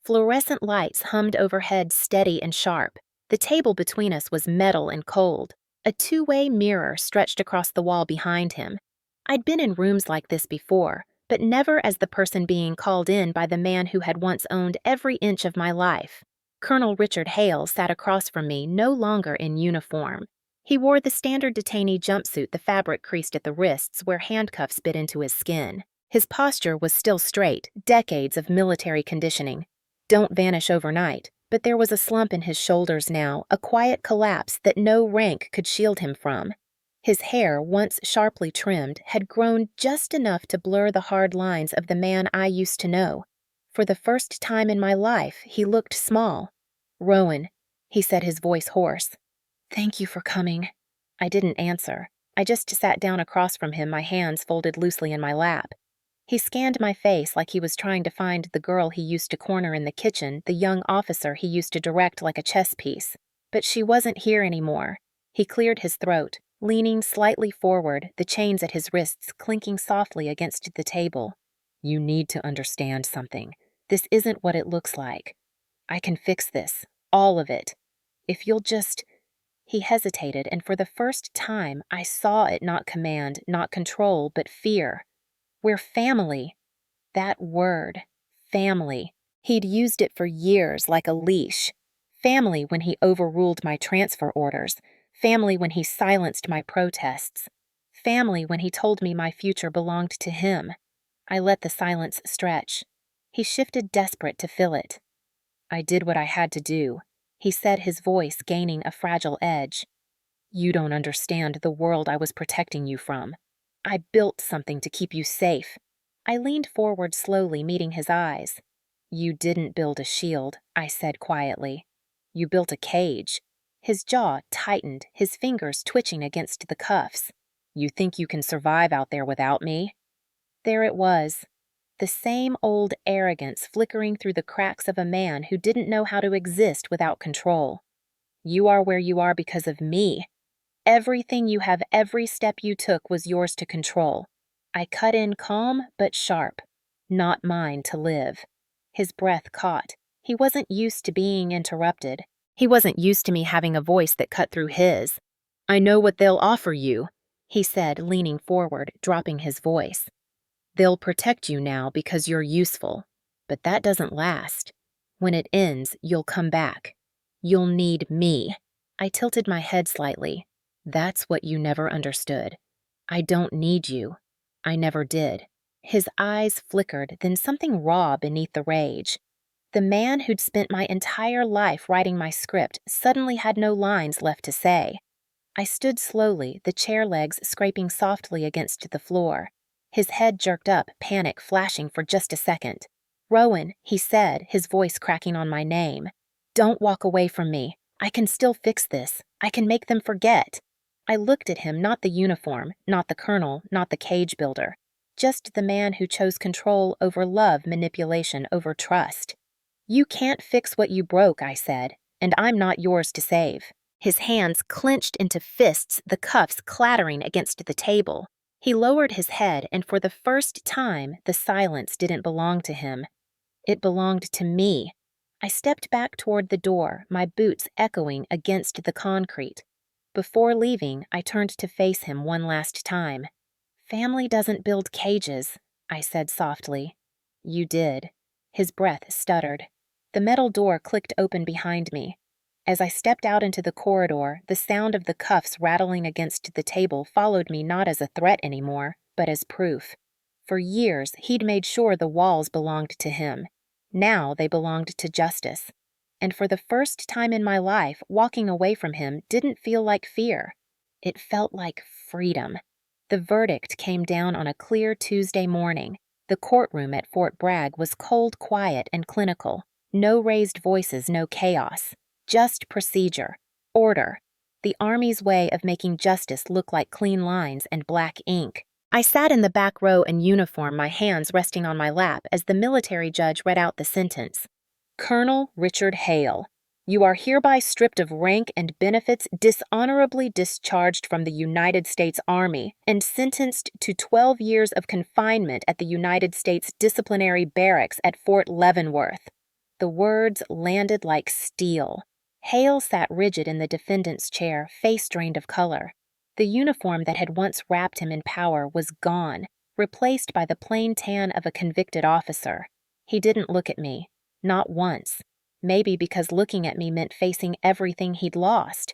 A: Fluorescent lights hummed overhead, steady and sharp. The table between us was metal and cold. A two-way mirror stretched across the wall behind him. I'd been in rooms like this before, but never as the person being called in by the man who had once owned every inch of my life. Colonel Richard Hale sat across from me, no longer in uniform. He wore the standard detainee jumpsuit, the fabric creased at the wrists where handcuffs bit into his skin. His posture was still straight, decades of military conditioning. Don't vanish overnight, but there was a slump in his shoulders now, a quiet collapse that no rank could shield him from. His hair, once sharply trimmed, had grown just enough to blur the hard lines of the man I used to know. For the first time in my life, he looked small. "Rowan," he said, his voice hoarse. "Thank you for coming." I didn't answer. I just sat down across from him, my hands folded loosely in my lap. He scanned my face like he was trying to find the girl he used to corner in the kitchen, the young officer he used to direct like a chess piece. But she wasn't here anymore. He cleared his throat, leaning slightly forward, the chains at his wrists clinking softly against the table. "You need to understand something. This isn't what it looks like. I can fix this, all of it. If you'll just—" He hesitated, and for the first time, I saw it not command, not control, but fear. "We're family." That word, family. He'd used it for years like a leash. Family when he overruled my transfer orders. Family when he silenced my protests. Family when he told me my future belonged to him. I let the silence stretch. He shifted, desperate to fill it. "I did what I had to do," he said, his voice gaining a fragile edge. "You don't understand the world I was protecting you from. I built something to keep you safe." I leaned forward slowly, meeting his eyes. "You didn't build a shield," I said quietly. "You built a cage." His jaw tightened, his fingers twitching against the cuffs. "You think you can survive out there without me?" There it was. The same old arrogance flickering through the cracks of a man who didn't know how to exist without control. "You are where you are because of me. Everything you have, every step you took was yours to control." I cut in calm but sharp. "Not mine to live." His breath caught. He wasn't used to being interrupted. He wasn't used to me having a voice that cut through his. "I know what they'll offer you," he said, leaning forward, dropping his voice. "They'll protect you now because you're useful. But that doesn't last. When it ends, you'll come back. You'll need me." I tilted my head slightly. "That's what you never understood. I don't need you. I never did." His eyes flickered, then something raw beneath the rage. The man who'd spent my entire life writing my script suddenly had no lines left to say. I stood slowly, the chair legs scraping softly against the floor. His head jerked up, panic flashing for just a second. "Rowan," he said, his voice cracking on my name. "Don't walk away from me. I can still fix this. I can make them forget." I looked at him, not the uniform, not the colonel, not the cage builder. Just the man who chose control over love, manipulation over trust. "You can't fix what you broke," I said, "and I'm not yours to save." His hands clenched into fists, the cuffs clattering against the table. He lowered his head, and for the first time, the silence didn't belong to him. It belonged to me. I stepped back toward the door, my boots echoing against the concrete. Before leaving, I turned to face him one last time. "Family doesn't build cages," I said softly. "You did." His breath stuttered. The metal door clicked open behind me. As I stepped out into the corridor, the sound of the cuffs rattling against the table followed me not as a threat anymore, but as proof. For years, he'd made sure the walls belonged to him. Now they belonged to justice. And for the first time in my life, walking away from him didn't feel like fear. It felt like freedom. The verdict came down on a clear Tuesday morning. The courtroom at Fort Bragg was cold, quiet, and clinical. No raised voices, no chaos. Just procedure. Order. The Army's way of making justice look like clean lines and black ink. I sat in the back row in uniform, my hands resting on my lap as the military judge read out the sentence. Colonel Richard Hale, you are hereby stripped of rank and benefits, dishonorably discharged from the United States Army, and sentenced to 12 years of confinement at the United States Disciplinary Barracks at Fort Leavenworth. The words landed like steel. Hale sat rigid in the defendant's chair, face drained of color. The uniform that had once wrapped him in power was gone, replaced by the plain tan of a convicted officer. He didn't look at me. Not once. Maybe because looking at me meant facing everything he'd lost.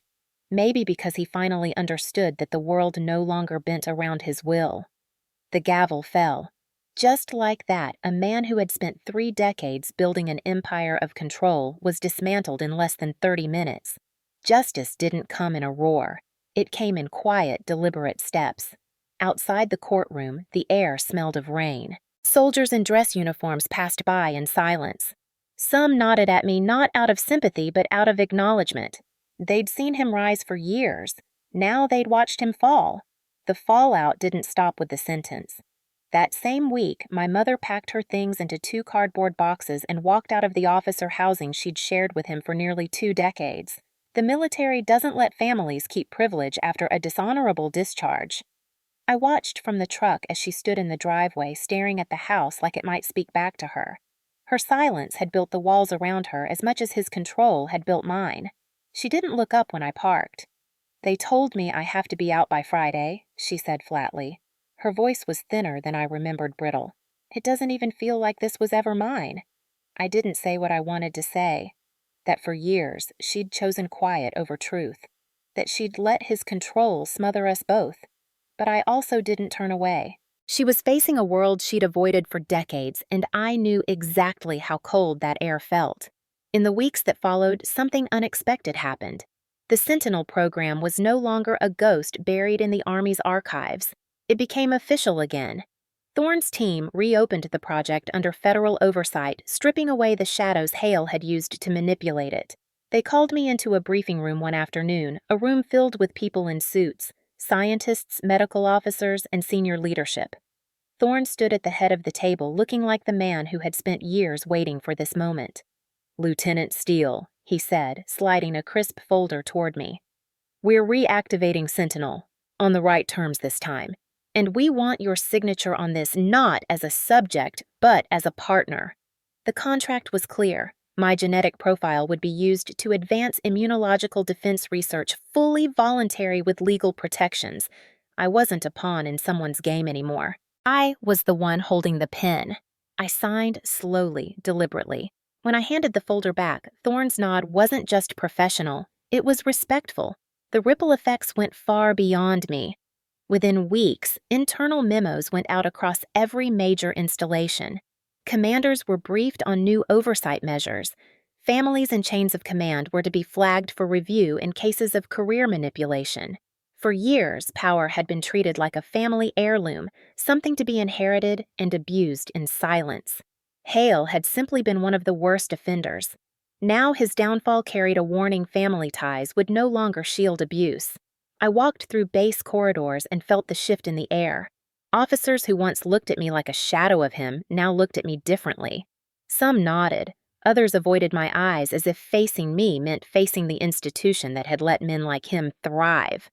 A: Maybe because he finally understood that the world no longer bent around his will. The gavel fell. Just like that, a man who had spent 3 decades building an empire of control was dismantled in less than 30 minutes. Justice didn't come in a roar. It came in quiet, deliberate steps. Outside the courtroom, the air smelled of rain. Soldiers in dress uniforms passed by in silence. Some nodded at me not out of sympathy but out of acknowledgement. They'd seen him rise for years. Now they'd watched him fall. The fallout didn't stop with the sentence. That same week, my mother packed her things into 2 cardboard boxes and walked out of the officer housing she'd shared with him for nearly 2 decades. The military doesn't let families keep privilege after a dishonorable discharge. I watched from the truck as she stood in the driveway staring at the house like it might speak back to her. Her silence had built the walls around her as much as his control had built mine. She didn't look up when I parked. They told me I have to be out by Friday, she said flatly. Her voice was thinner than I remembered brittle. It doesn't even feel like this was ever mine. I didn't say what I wanted to say. That for years she'd chosen quiet over truth. That she'd let his control smother us both. But I also didn't turn away. She was facing a world she'd avoided for decades, and I knew exactly how cold that air felt. In the weeks that followed, something unexpected happened. The Sentinel program was no longer a ghost buried in the Army's archives. It became official again. Thorne's team reopened the project under federal oversight, stripping away the shadows Hale had used to manipulate it. They called me into a briefing room one afternoon, a room filled with people in suits. Scientists, medical officers, and senior leadership. Thorne stood at the head of the table looking like the man who had spent years waiting for this moment. Lieutenant Steele, he said, sliding a crisp folder toward me. We're reactivating Sentinel, on the right terms this time, and we want your signature on this not as a subject, but as a partner. The contract was clear. My genetic profile would be used to advance immunological defense research, fully voluntary with legal protections. I wasn't a pawn in someone's game anymore. I was the one holding the pen. I signed slowly, deliberately. When I handed the folder back, Thorne's nod wasn't just professional, it was respectful. The ripple effects went far beyond me. Within weeks, internal memos went out across every major installation. Commanders were briefed on new oversight measures. Families and chains of command were to be flagged for review in cases of career manipulation. For years, power had been treated like a family heirloom, something to be inherited and abused in silence. Hale had simply been one of the worst offenders. Now his downfall carried a warning family ties would no longer shield abuse. I walked through base corridors and felt the shift in the air. Officers who once looked at me like a shadow of him now looked at me differently. Some nodded. Others avoided my eyes as if facing me meant facing the institution that had let men like him thrive.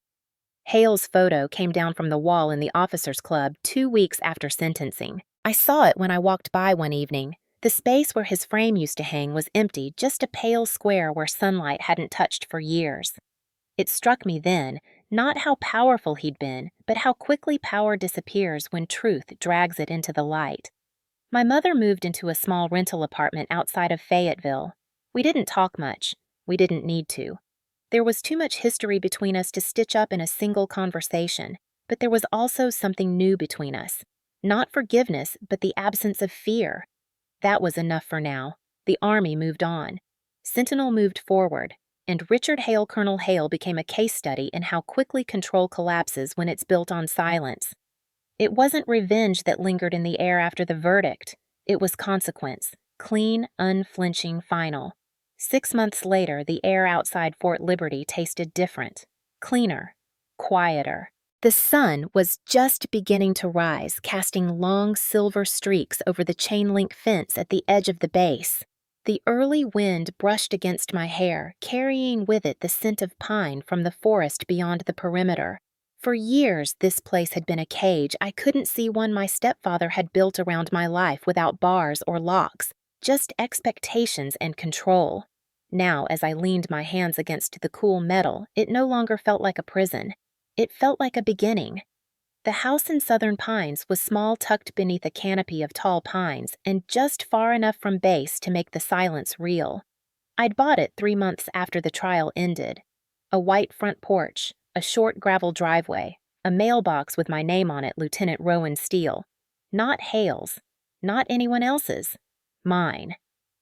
A: Hale's photo came down from the wall in the officers' club 2 weeks after sentencing. I saw it when I walked by one evening. The space where his frame used to hang was empty, just a pale square where sunlight hadn't touched for years. It struck me then, not how powerful he'd been, but how quickly power disappears when truth drags it into the light. My mother moved into a small rental apartment outside of Fayetteville. We didn't talk much. We didn't need to. There was too much history between us to stitch up in a single conversation, but there was also something new between us. Not forgiveness, but the absence of fear. That was enough for now. The Army moved on. Sentinel moved forward, and Richard Hale, Colonel Hale, became a case study in how quickly control collapses when it's built on silence. It wasn't revenge that lingered in the air after the verdict. It was consequence. Clean, unflinching, final. 6 months later, the air outside Fort Liberty tasted different. Cleaner. Quieter. The sun was just beginning to rise, casting long silver streaks over the chain-link fence at the edge of the base. The early wind brushed against my hair, carrying with it the scent of pine from the forest beyond the perimeter. For years, this place had been a cage. I couldn't see one my stepfather had built around my life without bars or locks, just expectations and control. Now, as I leaned my hands against the cool metal, it no longer felt like a prison. It felt like a beginning. The house in Southern Pines was small, tucked beneath a canopy of tall pines, and just far enough from base to make the silence real. I'd bought it 3 months after the trial ended. A white front porch, a short gravel driveway, a mailbox with my name on it, Lieutenant Rowan Steele. Not Hale's, not anyone else's. Mine.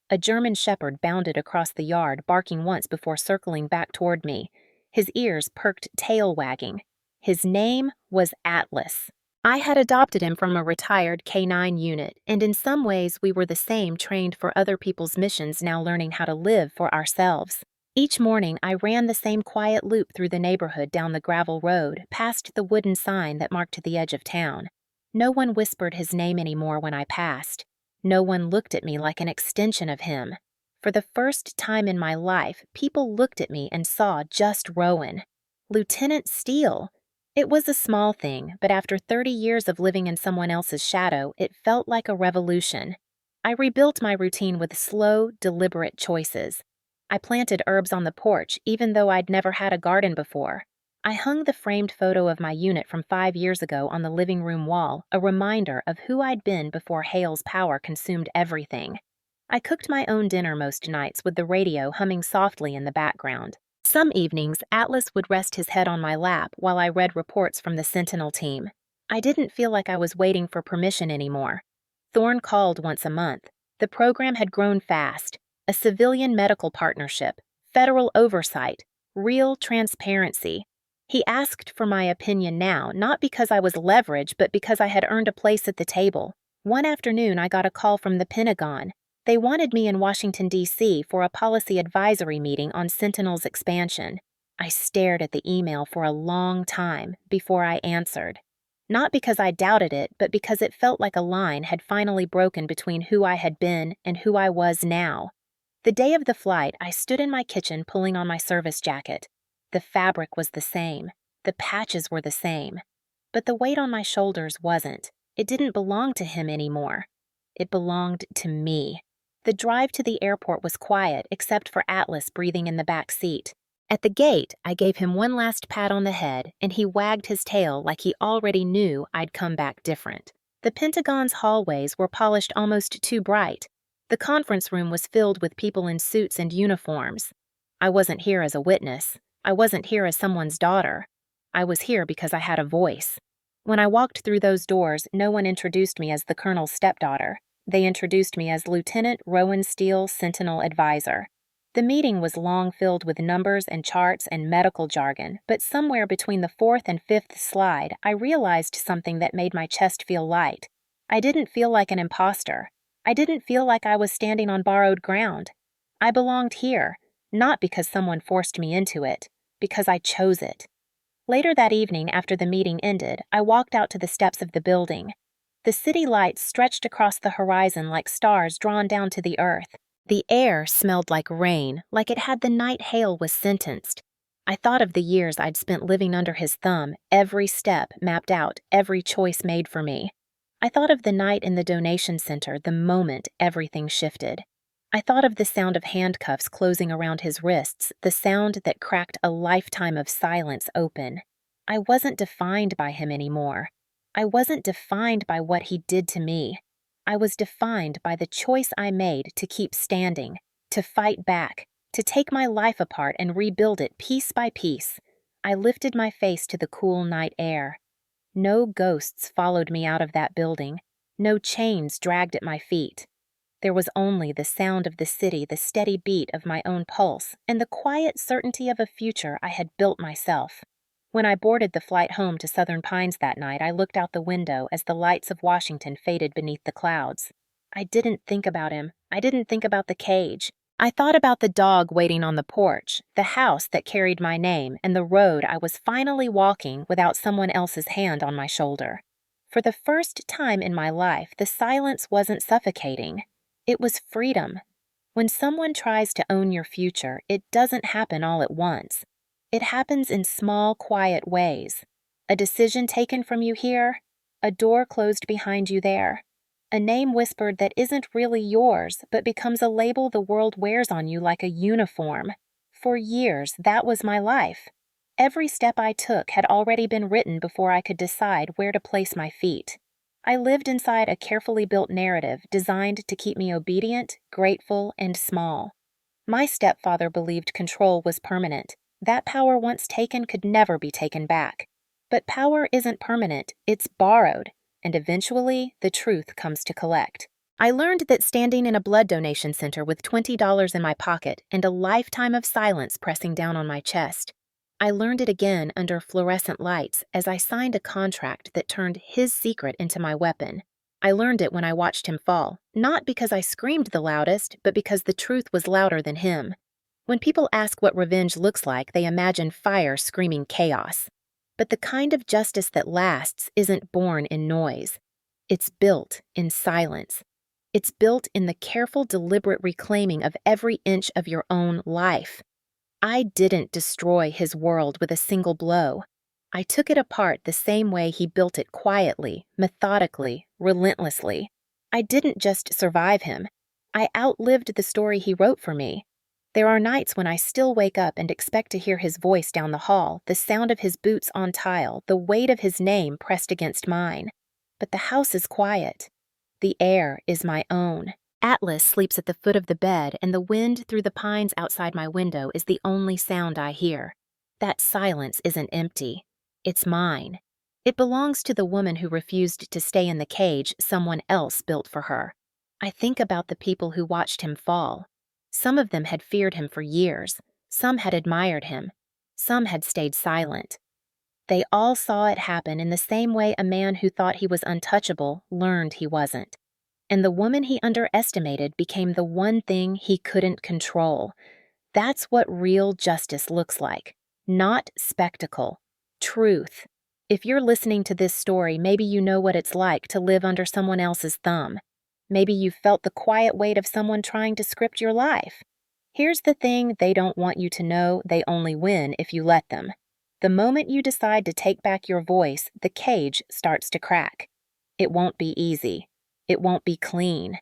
A: A German shepherd bounded across the yard, barking once before circling back toward me, his ears perked, tail wagging. His name was Atlas. I had adopted him from a retired K-9 unit, and in some ways we were the same, trained for other people's missions, now learning how to live for ourselves. Each morning I ran the same quiet loop through the neighborhood, down the gravel road, past the wooden sign that marked the edge of town. No one whispered his name anymore when I passed. No one looked at me like an extension of him. For the first time in my life, people looked at me and saw just Rowan. Lieutenant Steele. It was a small thing, but after 30 years of living in someone else's shadow, it felt like a revolution. I rebuilt my routine with slow, deliberate choices. I planted herbs on the porch, even though I'd never had a garden before. I hung the framed photo of my unit from 5 years ago on the living room wall, a reminder of who I'd been before Hale's power consumed everything. I cooked my own dinner most nights with the radio humming softly in the background. Some evenings, Atlas would rest his head on my lap while I read reports from the Sentinel team. I didn't feel like I was waiting for permission anymore. Thorne called once a month. The program had grown fast. A civilian medical partnership, federal oversight, real transparency. He asked for my opinion now, not because I was leverage, but because I had earned a place at the table. One afternoon, I got a call from the Pentagon. They wanted me in Washington, D.C. for a policy advisory meeting on Sentinel's expansion. I stared at the email for a long time before I answered. Not because I doubted it, but because it felt like a line had finally broken between who I had been and who I was now. The day of the flight, I stood in my kitchen pulling on my service jacket. The fabric was the same. The patches were the same. But the weight on my shoulders wasn't. It didn't belong to him anymore. It belonged to me. The drive to the airport was quiet, except for Atlas breathing in the back seat. At the gate, I gave him one last pat on the head, and he wagged his tail like he already knew I'd come back different. The Pentagon's hallways were polished almost too bright. The conference room was filled with people in suits and uniforms. I wasn't here as a witness. I wasn't here as someone's daughter. I was here because I had a voice. When I walked through those doors, no one introduced me as the colonel's stepdaughter. They introduced me as Lieutenant Rowan Steele, Sentinel Advisor. The meeting was long, filled with numbers and charts and medical jargon, but somewhere between the 4th and 5th slide, I realized something that made my chest feel light. I didn't feel like an imposter. I didn't feel like I was standing on borrowed ground. I belonged here, not because someone forced me into it, because I chose it. Later that evening, after the meeting ended, I walked out to the steps of the building. The city lights stretched across the horizon like stars drawn down to the earth. The air smelled like rain, like it had the night Hale was sentenced. I thought of the years I'd spent living under his thumb, every step mapped out, every choice made for me. I thought of the night in the donation center, the moment everything shifted. I thought of the sound of handcuffs closing around his wrists, the sound that cracked a lifetime of silence open. I wasn't defined by him anymore. I wasn't defined by what he did to me. I was defined by the choice I made to keep standing, to fight back, to take my life apart and rebuild it piece by piece. I lifted my face to the cool night air. No ghosts followed me out of that building. No chains dragged at my feet. There was only the sound of the city, the steady beat of my own pulse, and the quiet certainty of a future I had built myself. When I boarded the flight home to Southern Pines that night, I looked out the window as the lights of Washington faded beneath the clouds. I didn't think about him. I didn't think about the cage. I thought about the dog waiting on the porch, the house that carried my name, and the road I was finally walking without someone else's hand on my shoulder. For the first time in my life, the silence wasn't suffocating. It was freedom. When someone tries to own your future, it doesn't happen all at once. It happens in small, quiet ways. A decision taken from you here, a door closed behind you there, a name whispered that isn't really yours but becomes a label the world wears on you like a uniform. For years, that was my life. Every step I took had already been written before I could decide where to place my feet. I lived inside a carefully built narrative designed to keep me obedient, grateful, and small. My stepfather believed control was permanent. That power once taken could never be taken back. But power isn't permanent, it's borrowed, and eventually the truth comes to collect. I learned that standing in a blood donation center with $20 in my pocket and a lifetime of silence pressing down on my chest. I learned it again under fluorescent lights as I signed a contract that turned his secret into my weapon. I learned it when I watched him fall, not because I screamed the loudest, but because the truth was louder than him. When people ask what revenge looks like, they imagine fire screaming chaos. But the kind of justice that lasts isn't born in noise. It's built in silence. It's built in the careful, deliberate reclaiming of every inch of your own life. I didn't destroy his world with a single blow. I took it apart the same way he built it quietly, methodically, relentlessly. I didn't just survive him. I outlived the story he wrote for me. There are nights when I still wake up and expect to hear his voice down the hall, the sound of his boots on tile, the weight of his name pressed against mine. But the house is quiet. The air is my own. Atlas sleeps at the foot of the bed, and the wind through the pines outside my window is the only sound I hear. That silence isn't empty. It's mine. It belongs to the woman who refused to stay in the cage someone else built for her. I think about the people who watched him fall. Some of them had feared him for years. Some had admired him. Some had stayed silent. They all saw it happen in the same way a man who thought he was untouchable learned he wasn't. And the woman he underestimated became the one thing he couldn't control. That's what real justice looks like. Not spectacle. Truth. If you're listening to this story, maybe you know what it's like to live under someone else's thumb. Maybe you've felt the quiet weight of someone trying to script your life. Here's the thing they don't want you to know: they only win if you let them. The moment you decide to take back your voice, the cage starts to crack. It won't be easy. It won't be clean.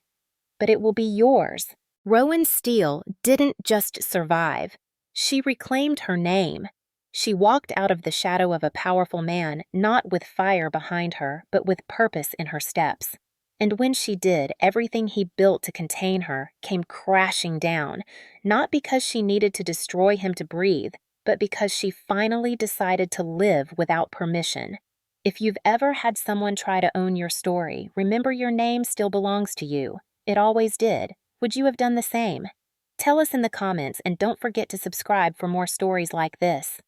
A: But it will be yours. Rowan Steele didn't just survive. She reclaimed her name. She walked out of the shadow of a powerful man, not with fire behind her, but with purpose in her steps. And when she did, everything he built to contain her came crashing down, not because she needed to destroy him to breathe, but because she finally decided to live without permission. If you've ever had someone try to own your story, remember your name still belongs to you. It always did. Would you have done the same? Tell us in the comments, and don't forget to subscribe for more stories like this.